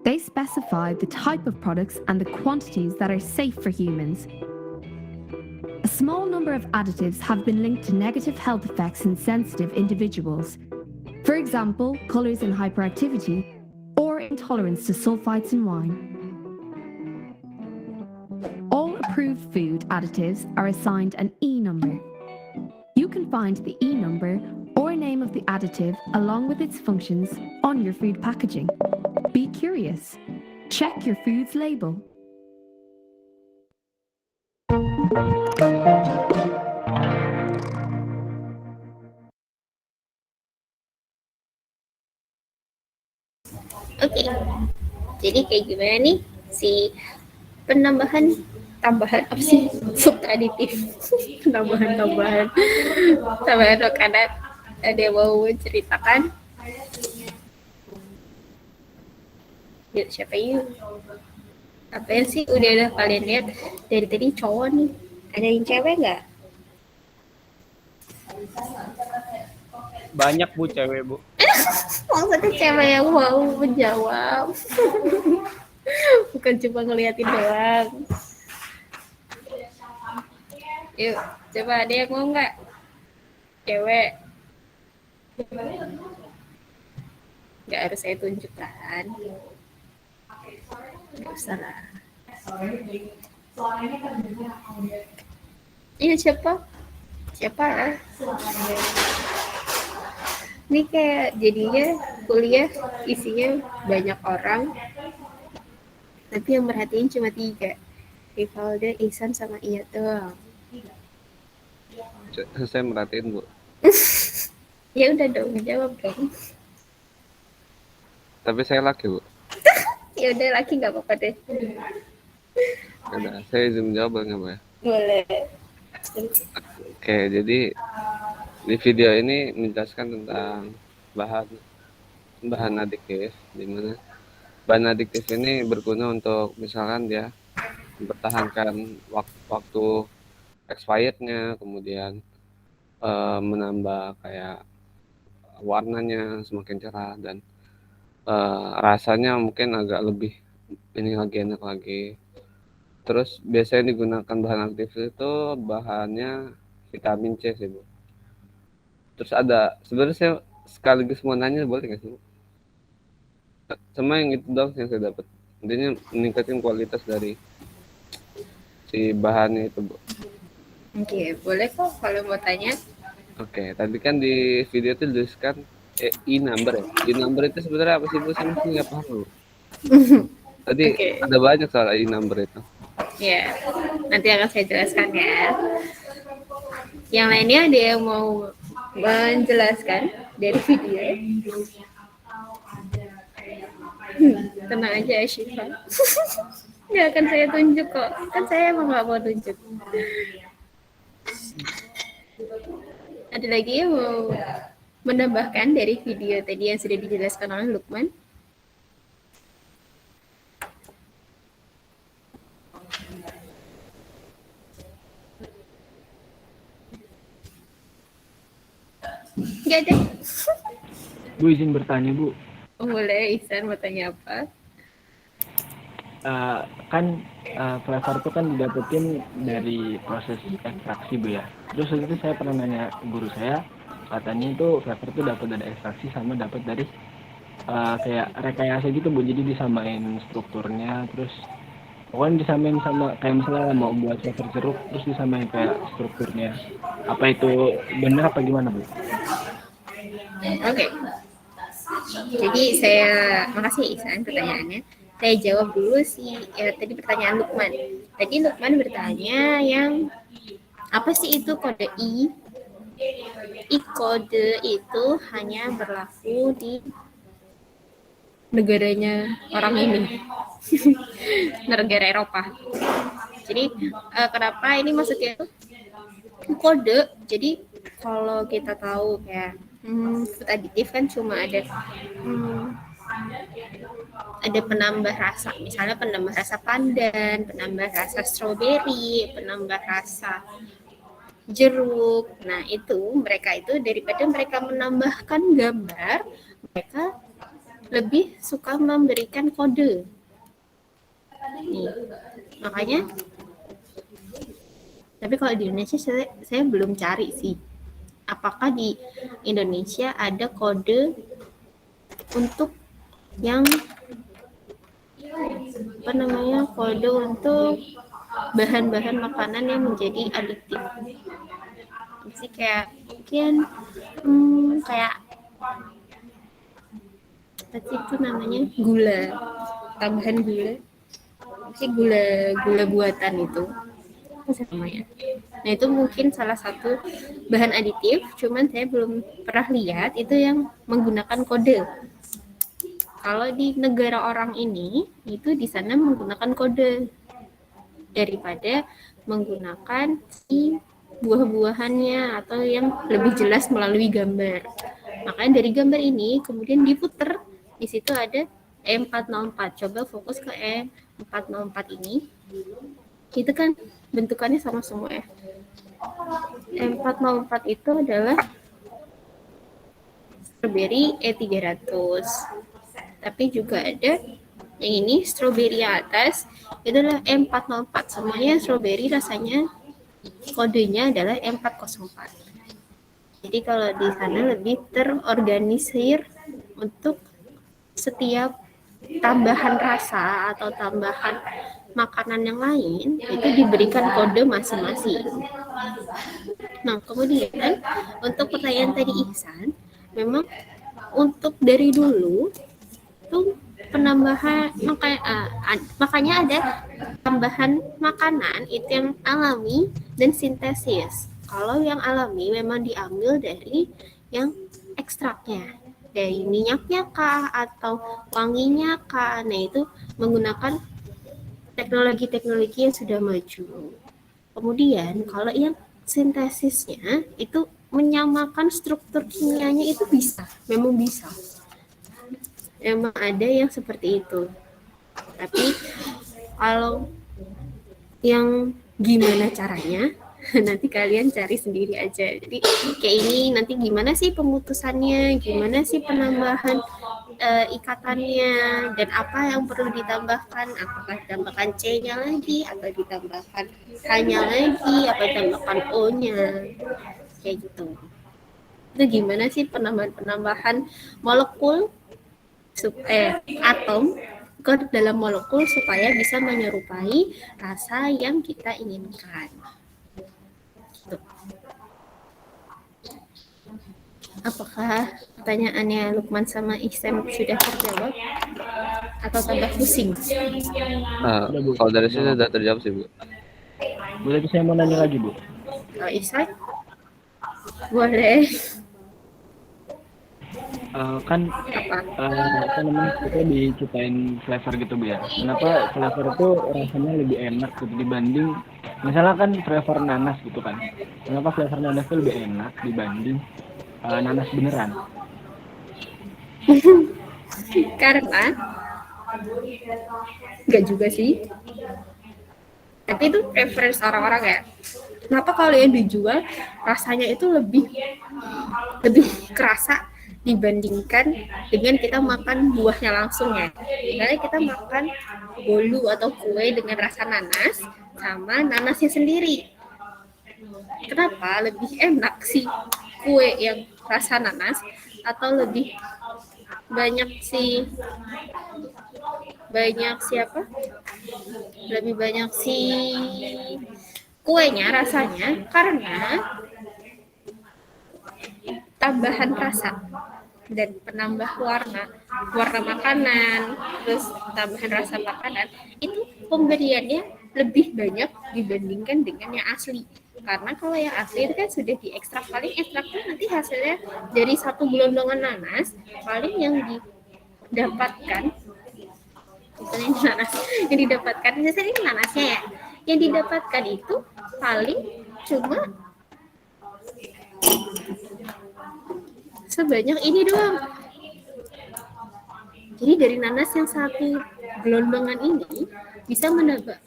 They specify the type of products and the quantities that are safe for humans. A small number of additives have been linked to negative health effects in sensitive individuals. For example, colours in hyperactivity or intolerance to sulfites in wine. All approved food additives are assigned an E number. You can find the E number or name of the additive along with its functions on your food packaging. Be curious. Check your food's label. Oke, jadi kayak gimana nih si tambahan apa sih food aditif tambahan makanan, ada yang mau ceritakan? Yuk, siapa yuk? Apa ya sih udah kalian lihat dari tadi cowok nih, ada yang cewek nggak? Banyak Bu cewek Bu. Maksudnya cewek yang mau menjawab. Bukan cuma ngeliatin doang. Yuk, coba ada yang mau nggak? Cewek. Nggak harus saya tunjukkan. Nggak usah lah. Iya, siapa? Siapa lah? Ini kayak jadinya kuliah isinya banyak orang, tapi yang merhatiin cuma 3. Rivalda, Ihsan, sama Iya doang. Saya merhatiin Bu. Ya udah dong, jawab dong. Tapi saya laki Bu. Ya udah, laki nggak apa-apa deh. Udah, saya izin menjawab nggak Bu ya? Boleh. Oke, jadi di video ini menjelaskan tentang bahan adiktif, di mana bahan adiktif ini berguna untuk misalkan dia mempertahankan waktu expirednya, kemudian menambah kayak warnanya semakin cerah dan rasanya mungkin agak lebih ini lagi enak lagi. Terus biasanya digunakan bahan aktif itu bahannya vitamin C sih, Bu. Terus ada sebenarnya saya sekaligus mau nanya boleh nggak sih, Bu? Sama yang itu dong yang saya dapat. Intinya meningkatkan kualitas dari si bahannya itu, Bu. Oke, boleh kok kalau mau tanya. Oke, tadi kan di video itu dituliskan E-number ya. E-number itu sebenarnya apa sih, Bu? Saya masih nggak paham, Bu. Tadi ada banyak soal E-number itu. Ya, nanti akan saya jelaskan ya. Yang lainnya ada yang mau menjelaskan dari video? Tenang aja Syifa. Nggak akan saya tunjuk kok. Kan saya emang nggak mau tunjuk. Ada lagi yang mau menambahkan dari video tadi yang sudah dijelaskan oleh Lukman? Nggak ada. Bu izin bertanya Bu. Oh, boleh, Ihsan mau tanya apa? Flavor itu kan didapetin dari proses ekstraksi Bu ya. Terus waktu itu saya pernah nanya guru saya, katanya itu flavor itu dapat dari ekstraksi sama dapat dari kayak rekayasa gitu Bu. Jadi disamain strukturnya, terus pokoknya disamain sama kayak misalnya mau buat flavor jeruk terus disamain kayak strukturnya. Apa itu benar apa gimana Bu? Oke. Jadi makasih Ihsan pertanyaannya. Saya jawab dulu tadi pertanyaan Lukman. Tadi Lukman bertanya yang apa sih itu kode I? Kode itu hanya berlaku di negaranya orang ini, negara Eropa. Jadi kenapa ini maksudnya itu kode? Jadi kalau kita tahu kayak food aditif kan cuma ada penambah rasa, misalnya penambah rasa pandan, penambah rasa stroberi, penambah rasa jeruk. Nah itu mereka itu daripada mereka menambahkan gambar, mereka lebih suka memberikan kode. Nih, makanya. Tapi kalau di Indonesia saya belum cari sih. Apakah di Indonesia ada kode untuk yang kode untuk bahan-bahan makanan yang menjadi adiktif. Jadi kayak mungkin kayak apa sih itu namanya, gula, tambahan gula, sih gula buatan itu namanya. Nah itu mungkin salah satu bahan aditif, cuman saya belum pernah lihat itu yang menggunakan kode. Kalau di negara orang ini, itu di sana menggunakan kode daripada menggunakan si buah-buahannya atau yang lebih jelas melalui gambar. Makanya dari gambar ini kemudian diputer, di situ ada E404. Coba fokus ke E404 ini. Itu kan bentukannya sama semua ya. E404 itu adalah strawberry E300. Tapi juga ada yang ini strawberry atas, itu adalah E404. Semuanya strawberry rasanya kodenya adalah E404. Jadi kalau di sana lebih terorganisir untuk setiap tambahan rasa atau tambahan makanan yang lain itu diberikan kode masing-masing. Nah, kemudian untuk pertanyaan tadi Ihsan, memang untuk dari dulu tuh penambahan makanya ada tambahan makanan itu yang alami dan sintesis. Kalau yang alami memang diambil dari yang ekstraknya, dari minyaknya kah atau wanginya kah. Nah itu menggunakan teknologi-teknologi yang sudah maju. Kemudian kalau yang sintesisnya itu menyamakan struktur kimianya itu bisa, memang bisa. Memang ada yang seperti itu. Tapi kalau yang gimana caranya, nanti kalian cari sendiri aja. Jadi kayak ini nanti gimana sih pemutusannya, gimana sih penambahan ikatannya, dan apa yang perlu ditambahkan, apakah ditambahkan C-nya lagi, atau ditambahkan H-nya lagi, apa ditambahkan O-nya, kayak gitu. Itu gimana sih penambahan molekul atom ke dalam molekul supaya bisa menyerupai rasa yang kita inginkan. Gitu. Apakah pertanyaannya Lukman sama Ihsan sudah terjawab atau tambah pusing? Kalau dari sini sudah terjawab sih, Bu. Boleh saya mau nanya lagi, Bu? Ihsan? Boleh. Kan namanya kita diceritain flavor gitu, Bu ya. Kenapa flavor itu rasanya lebih enak gitu dibanding misalnya kan flavor nanas gitu kan. Kenapa flavor nanas itu lebih enak dibanding nanas beneran? Karena enggak juga sih. Tapi itu preference orang-orang ya. Kenapa kalau yang dijual rasanya itu lebih kerasa dibandingkan dengan kita makan buahnya langsung ya. Misalnya kita makan bolu atau kue dengan rasa nanas sama nanasnya sendiri. Kenapa lebih enak sih kue yang rasa nanas atau lebih banyak kuenya rasanya? Karena tambahan rasa dan penambah warna makanan, terus tambahan rasa makanan itu pemberiannya lebih banyak dibandingkan dengan yang asli. Karena kalau yang asli itu kan sudah diekstrak, paling ekstraknya nanti hasilnya dari satu gelondongan nanas, paling yang didapatkan misalnya nanas yang didapatkan misalnya ini nanasnya ya, yang didapatkan itu paling cuma sebanyak ini doang. Jadi dari nanas yang satu gelondongan ini bisa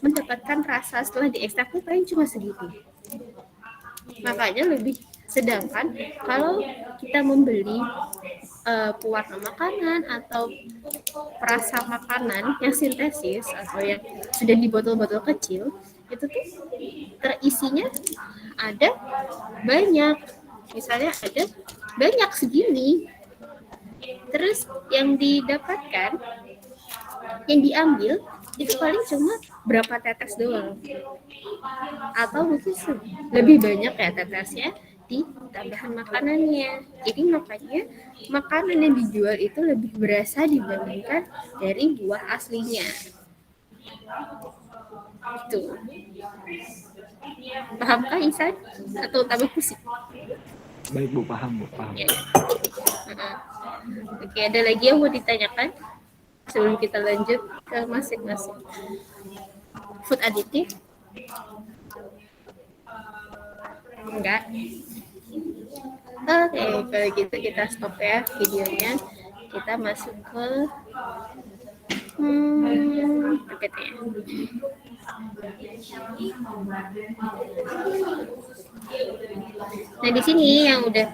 mendapatkan rasa setelah diekstrak itu paling cuma segitu. Makanya sedangkan kalau kita membeli pewarna makanan atau perasa makanan yang sintesis atau yang sudah di botol-botol kecil, itu tuh terisinya ada banyak. Misalnya ada banyak segini, terus yang didapatkan, yang diambil itu paling cuma berapa tetes doang, atau mungkin lebih banyak ya tetesnya di tambahan makanannya. Jadi makanya makanan yang dijual itu lebih berasa dibandingkan dari buah aslinya. Itu pahamkah Ihsan atau tambah pusing? Baik, Bu, paham. Ya. Oke, ada lagi yang mau ditanyakan sebelum kita lanjut ke masing-masing? Food additive? Enggak. Oke, kalau gitu kita stop ya videonya. Kita masuk ke PPT. Nah, di sini yang udah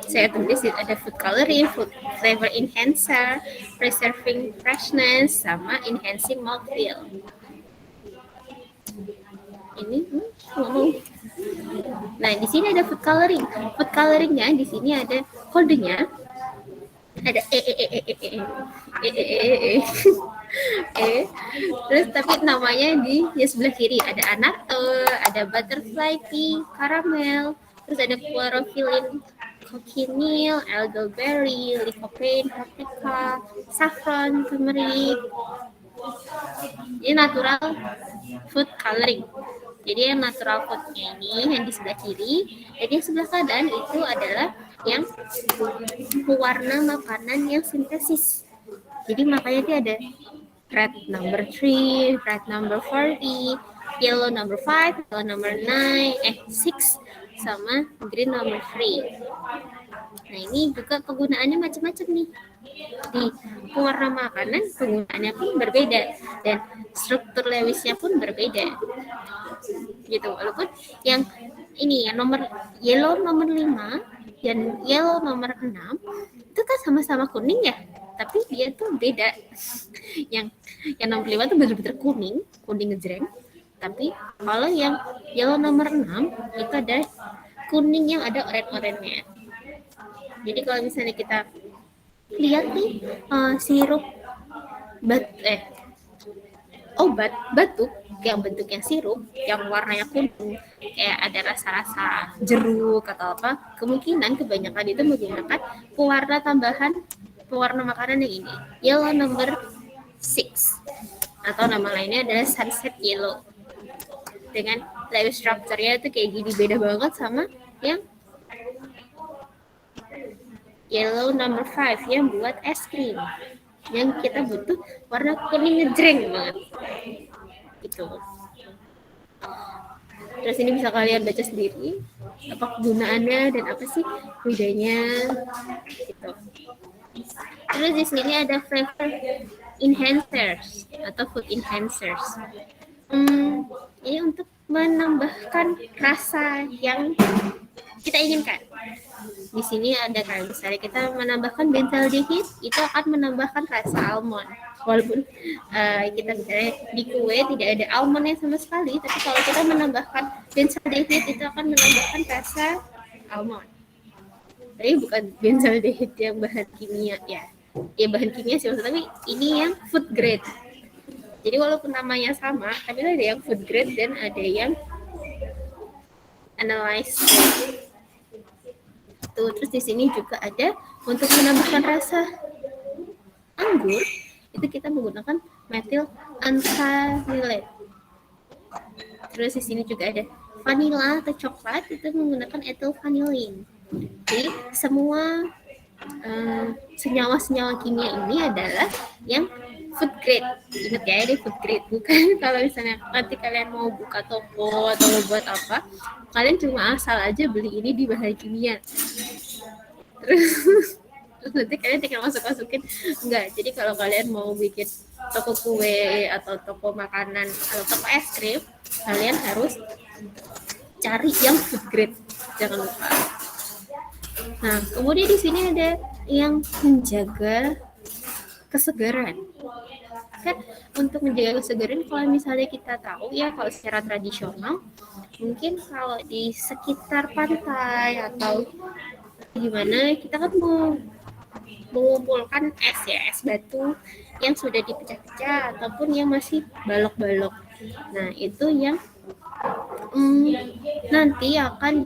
saya tulis ada food coloring, food flavor enhancer, preserving freshness, sama enhancing mouthfeel. Ini ngomong. Nah, di sini ada food coloring. Food coloringnya di sini ada kodenya. Ada terus tapi namanya di sebelah kiri ada annatto, ada butterfly pea, caramel, terus ada chlorophyllin, cochineal, elderberry, lycopene, paprika, saffron, turmeric. Ini natural food coloring. Jadi yang natural foodnya ini yang di sebelah kiri, dan yang sebelah kanan itu adalah yang pewarna makanan yang sintesis. Jadi makanya dia ada red number 3, red number 40. yellow number 5, yellow number 6, sama green number 3. Nah, ini juga penggunaannya macam-macam nih. Di pewarna makanan penggunaannya pun berbeda dan struktur Lewisnya pun berbeda. Gitu. Walaupun yang ini yang nomor yellow nomor 5 dan yellow nomor 6 itu kan sama-sama kuning ya, tapi dia tuh beda. Yang nomor 5 tuh benar-benar kuning ngejreng. Tapi kalau yang yellow nomor 6 itu ada kuning yang ada oranye-oranye. Jadi kalau misalnya kita lihat nih sirup obat batuk yang bentuknya sirup yang warnanya kuning kayak ada rasa-rasa jeruk atau apa, kemungkinan kebanyakan itu menggunakan pewarna tambahan pewarna makanan yang ini, yellow number 6, atau nama lainnya adalah sunset yellow. Dengan Lewis structure-nya itu kayak gini, beda banget sama yang yellow number 5 yang buat es krim, yang kita butuh warna kuning ngejreng banget gitu. Terus ini bisa kalian baca sendiri apa kegunaannya dan apa sih bedanya gitu. Terus di sini ada flavor enhancers atau food enhancers. Ini untuk menambahkan rasa yang kita inginkan. Di sini ada kayak misalnya kita menambahkan benzaldehyde, itu akan menambahkan rasa almond. Walaupun kita misalnya di kue tidak ada almondnya sama sekali, tapi kalau kita menambahkan benzaldehyde itu akan menambahkan rasa almond. Tapi bukan benzaldehyde yang bahan kimia ya. Ya bahan kimia sih maksudnya, tapi ini yang food grade. Jadi walaupun namanya sama, tapi ada yang food grade dan ada yang analyzed grade. Tuh, terus di sini juga ada untuk menambahkan rasa anggur, itu kita menggunakan methyl anthranilate. Terus di sini juga ada vanilla atau coklat, itu menggunakan ethyl vanillin. Jadi semua senyawa-senyawa kimia ini adalah yang food grade. Ingat ya, ini food grade, bukan kalau misalnya nanti kalian mau buka toko atau mau buat apa, kalian cuma asal aja beli ini di bahan kimia. Terus nanti kalian tinggal masukin enggak. Jadi kalau kalian mau bikin toko kue atau toko makanan atau toko es krim, kalian harus cari yang food grade, jangan lupa. Nah, kemudian di sini ada yang menjaga kesegaran. Kan untuk menjaga kesegaran, kalau misalnya kita tahu ya, kalau secara tradisional mungkin kalau di sekitar pantai atau gimana, kita kan mau mengumpulkan es batu yang sudah dipecah-pecah ataupun yang masih balok-balok. Nah, itu yang nanti akan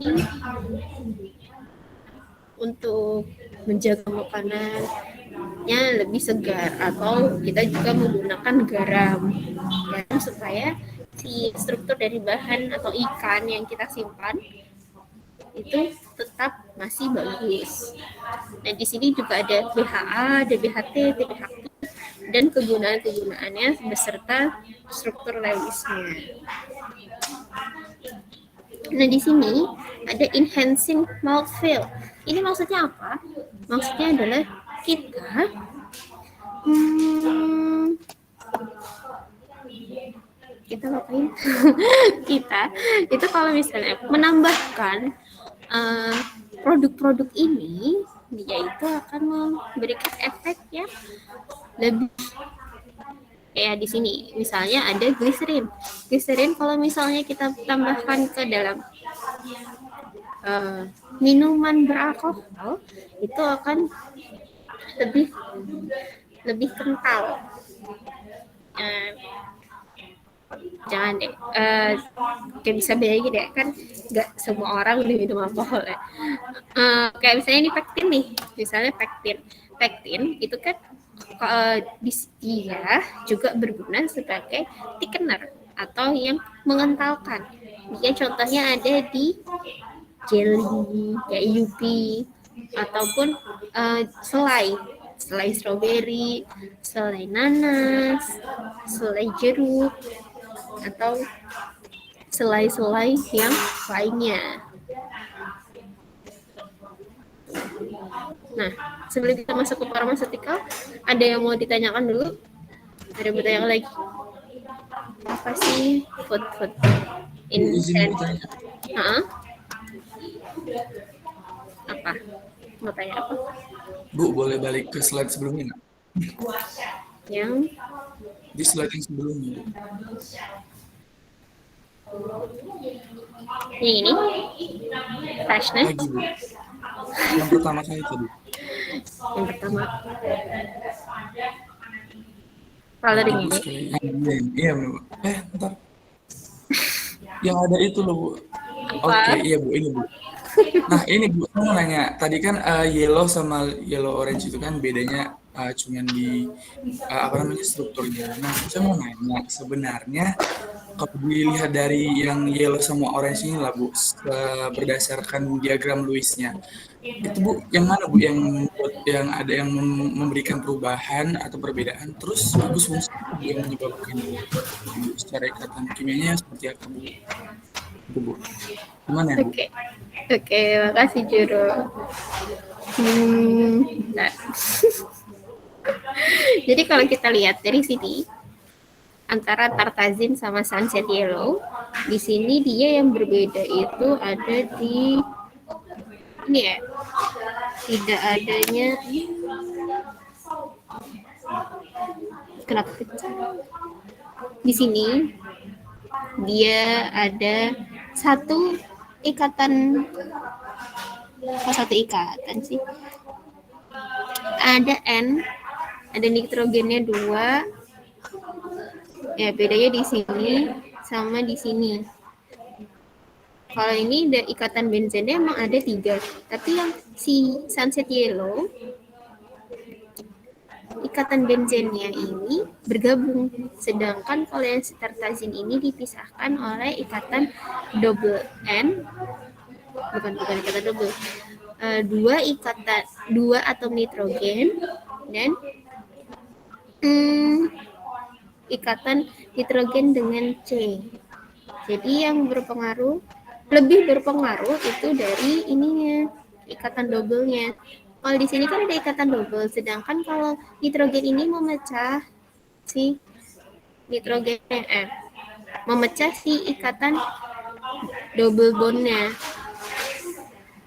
untuk menjaga makanannya lebih segar, atau kita juga menggunakan garam supaya si struktur dari bahan atau ikan yang kita simpan itu tetap masih bagus. Nah, di sini juga ada BHA, ada BHT, TBHQ, dan kegunaan-kegunaannya beserta struktur Lewisnya. Nah, di sini ada enhancing mouthfeel. Ini maksudnya apa? Maksudnya adalah kita ngapain? Kita itu kalau misalnya menambahkan produk-produk ini, yaitu akan memberikan efek yang lebih. Kayak di sini misalnya ada gliserin kalau misalnya kita tambahkan ke dalam minuman beralkohol, itu akan lebih kental. Jangan deh, kayak bisa bayangin ya, kan nggak semua orang udah minum alkohol ya. Kayak misalnya ini pektin nih, misalnya pektin itu kan dia juga berguna sebagai thickener atau yang mengentalkan. Dia contohnya ada di jelly kayak Yupi, ataupun selai stroberi, selai nanas, selai jeruk, atau selai-selai yang lainnya. Nah, sebelum kita masuk ke pharmaceutical, ada yang mau ditanyakan dulu? Ada yang bertanya lagi? Apa sih food in Izin bertanya. Apa? Mau tanya apa? Bu, boleh balik ke slide sebelumnya nggak? Yang Di slide yang sebelumnya, Bu. ini freshness. Lagi, Bu. Yang pertama kali tadi. Yang pertama coloring ini. Iya, Bu. Bentar. Yang ada itu loh, Bu. Oke, iya, Bu. Ini, Bu. Nah, ini Bu, saya mau nanya. Tadi kan yellow sama yellow orange itu kan bedanya cuman di apa namanya strukturnya. Nah, saya mau nanya sebenarnya kalau dilihat dari yang yellow sama orange ini lah Bu, berdasarkan diagram Lewis-nya. Itu Bu, yang mana Bu yang ada yang memberikan perubahan atau perbedaan? Terus bagus fungsi Bu yang menyebabkan secara ikatan kimianya seperti apa Bu? Itu Bu. Gimana ya Bu? Oke, makasih Juro. Nah. Jadi kalau kita lihat dari sini antara tartazin sama sunset yellow, di sini dia yang berbeda itu ada di ini ya, tidak adanya kenapa pecah? Di sini dia ada satu ikatan sih, ada N, ada nitrogennya 2 ya, bedanya di sini sama di sini. Kalau ini ada ikatan benzennya emang ada 3, tapi yang si sunset yellow ikatan benzennya ini bergabung, sedangkan kalau yang tartazin ini dipisahkan oleh ikatan double N, bukan ikatan double, 2 atom nitrogen dan ikatan nitrogen dengan C. Jadi yang lebih berpengaruh itu dari ininya, ikatan double-nya. Kalau di sini kan ada ikatan double, sedangkan kalau nitrogen ini memecah si nitrogennya, memecah si ikatan double bond-nya.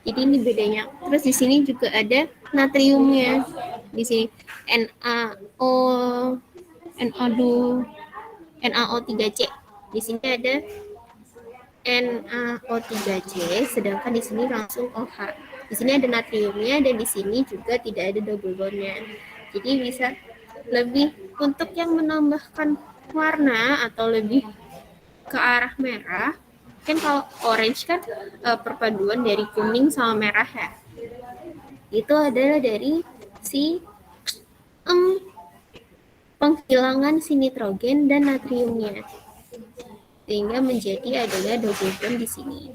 Jadi ini bedanya. Terus di sini juga ada natriumnya. Di sini NaO3C. Di sini ada NaO3C, sedangkan di sini langsung OH. Di sini ada natriumnya dan di sini juga tidak ada double bond-nya. Jadi bisa lebih untuk yang menambahkan warna atau lebih ke arah merah. Kan kalau orange kan perpaduan dari kuning sama merah ya. Itu adalah dari si penghilangan si nitrogen dan natriumnya, sehingga menjadi adanya double bond di sini.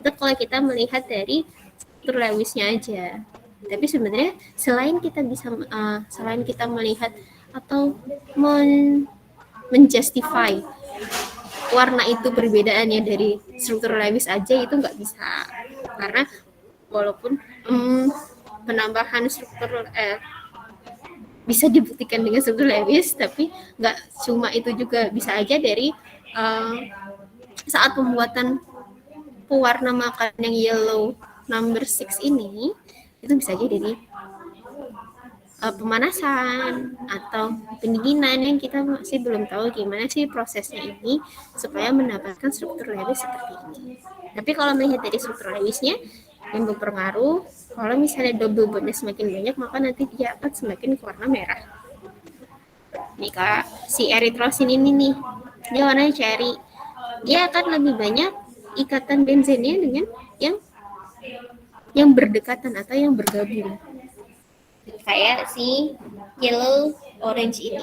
Itu kalau kita melihat dari struktur Lewis-nya aja. Tapi sebenarnya selain kita melihat atau menjustify warna itu perbedaannya dari struktur Lewis aja, itu nggak bisa, karena walaupun penambahan struktur bisa dibuktikan dengan struktur Lewis, tapi nggak cuma itu juga, bisa aja dari saat pembuatan pewarna makanan yang yellow number 6 ini, itu bisa aja dari pemanasan atau pendinginan yang kita masih belum tahu gimana sih prosesnya ini supaya mendapatkan struktur Lewis seperti ini. Tapi kalau melihat dari struktur Lewisnya yang berpengaruh, kalau misalnya double bondnya semakin banyak, maka nanti dia akan semakin ke warna merah. Nih Kak, si eritrosin ini nih, dia warnanya cherry. Dia akan lebih banyak ikatan benzennya dengan yang berdekatan atau yang bergabung. Kayak si yellow orange ini,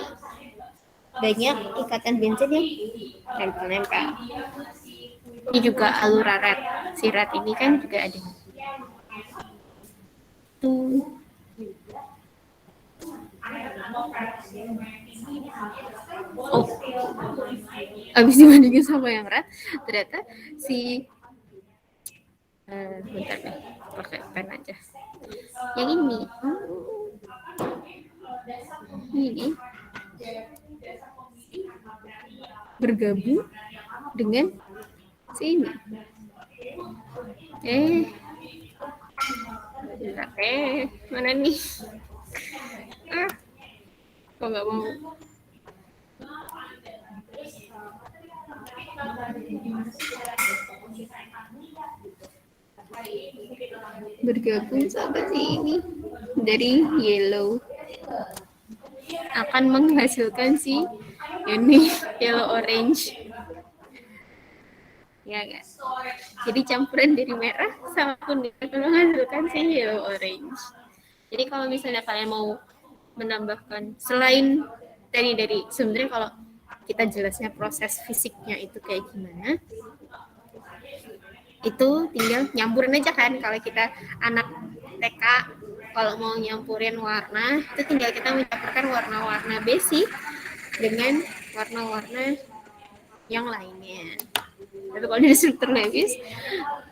banyak ikatan benzen yang nempel-nempel. Ini juga alura red, si red ini kan juga ada. Tuh. Oh, Habis dibandingin sama yang red, ternyata si bentar deh, pakai pen aja. Yang ini bergabung dengan si ini. Mana nih? Kok nggak mau? Bergabung seperti ini dari yellow akan menghasilkan si ini yellow orange, ya kan? Jadi campuran dari merah sama kuning akan menghasilkan si yellow orange. Jadi kalau misalnya kalian mau menambahkan selain dari sebenarnya kalau kita jelasnya proses fisiknya itu kayak gimana, itu tinggal nyampurin aja kan. Kalau kita anak TK kalau mau nyampurin warna itu tinggal kita mencampurkan warna-warna basic dengan warna-warna yang lainnya. Tapi kalau di struktur Lewis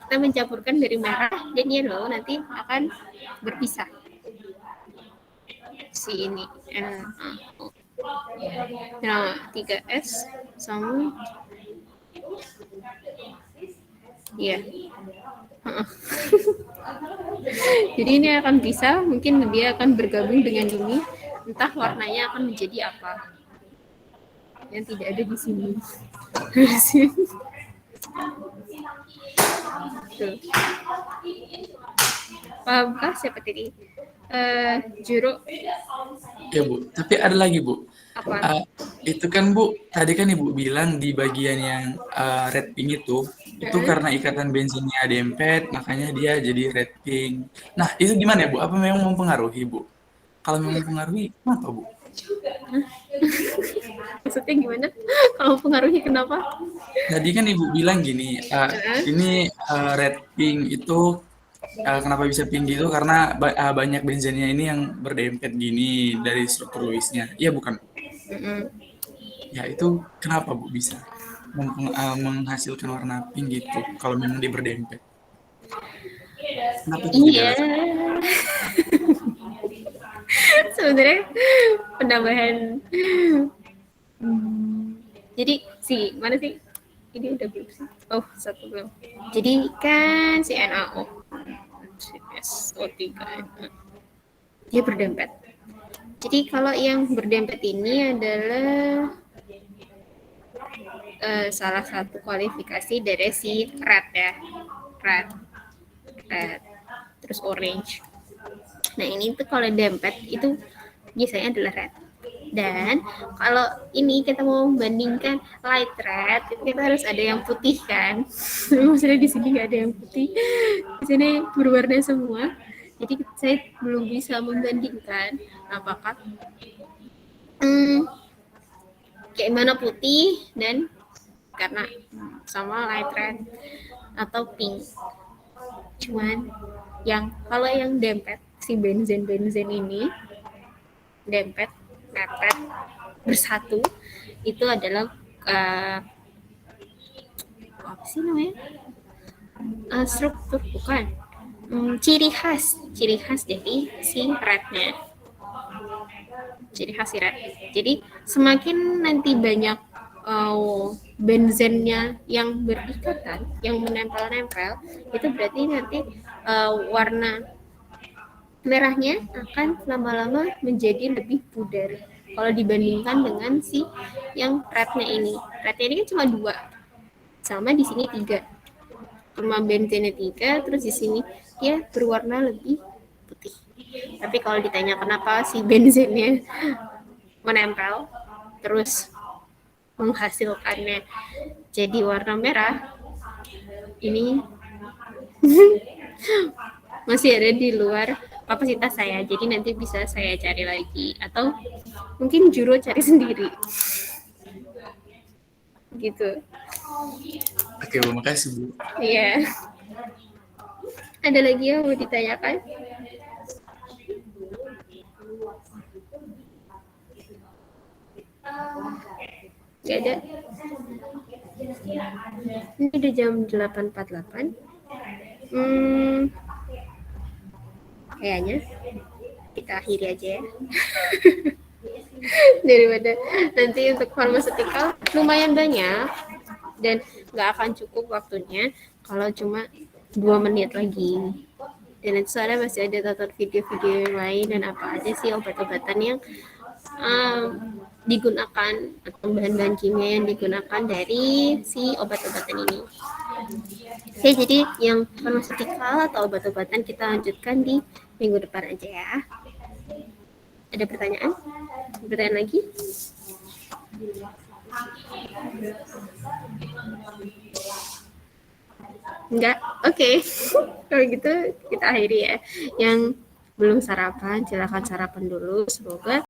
kita mencampurkan dari merah dan yellow, nanti akan berpisah si ini NaO. Nah, 3S sama ya. Jadi ini akan bisa, mungkin dia akan bergabung dengan ini, entah warnanya akan menjadi apa yang tidak ada di sini. Tuh. Pahamkah siapa tadi? Juro. Ya Bu, tapi ada lagi Bu. Apa? Itu kan Bu, tadi kan Ibu bilang di bagian yang red pink itu karena ikatan bensinnya dempet, makanya dia jadi red pink. Nah, itu gimana ya Bu? Apa memang mempengaruhi Bu? Kalau memang mempengaruhi, kenapa Bu? Maksudnya gimana? Kalau mempengaruhi kenapa? Tadi kan Ibu bilang gini, ini red pink itu kenapa bisa pink gitu? Karena banyak benzennya ini yang berdempet gini dari struktur Lewisnya. Iya bukan? Ya itu kenapa Bu bisa menghasilkan warna pink gitu kalau memang dia berdempet? Kenapa Iya. Sebenarnya penambahan. Jadi mana sih? Ini udah belum sih? Oh, satu belum. Jadi kan si NaO, SO3, dia berdempet. Jadi kalau yang berdempet ini adalah salah satu kualifikasi dari si red ya, red, terus orange. Nah ini tuh kalau dempet itu biasanya adalah red. Dan kalau ini kita mau membandingkan light red, kita harus ada yang putih kan. Maksudnya di sini nggak ada yang putih, di sini berwarna semua. Jadi saya belum bisa membandingkan apakah kayak mana putih dan karena sama light red atau pink. Cuman kalau yang dempet si benzen ini dempet mepet bersatu itu adalah apa sih namanya, struktur bukan, ciri khas dari si rednya, ciri khas si red. Jadi semakin nanti banyak benzennya yang berikatan, yang menempel-nempel, itu berarti nanti warna merahnya akan lama-lama menjadi lebih pudar kalau dibandingkan dengan si yang rednya ini. Rednya ini kan cuma 2, sama di sini 3. Cuma benzennya 3, terus di sini dia berwarna lebih putih. Tapi kalau ditanya kenapa si benzennya menempel, terus menghasilkannya jadi warna merah, ini masih ada di luar kapasitas saya, jadi nanti bisa saya cari lagi atau mungkin Juro cari sendiri gitu. Oke Bu, makasih Bu. Iya. Ada lagi yang mau ditanyakan? Nggak ada. Ini udah jam 8.48. Kayaknya kita akhiri aja ya. Daripada nanti untuk farmaseutical lumayan banyak dan nggak akan cukup waktunya kalau cuma 2 menit lagi. Dan nanti soalnya masih ada tonton video-video yang lain dan apa aja sih obat-obatan yang digunakan atau bahan-bahan kimia yang digunakan dari si obat-obatan ini. Oke, jadi yang farmaseutical atau obat-obatan kita lanjutkan di minggu depan aja ya. Ada pertanyaan? Pertanyaan lagi? Enggak? Oke. Kalau gitu kita akhiri ya. Yang belum sarapan, silakan sarapan dulu. Semoga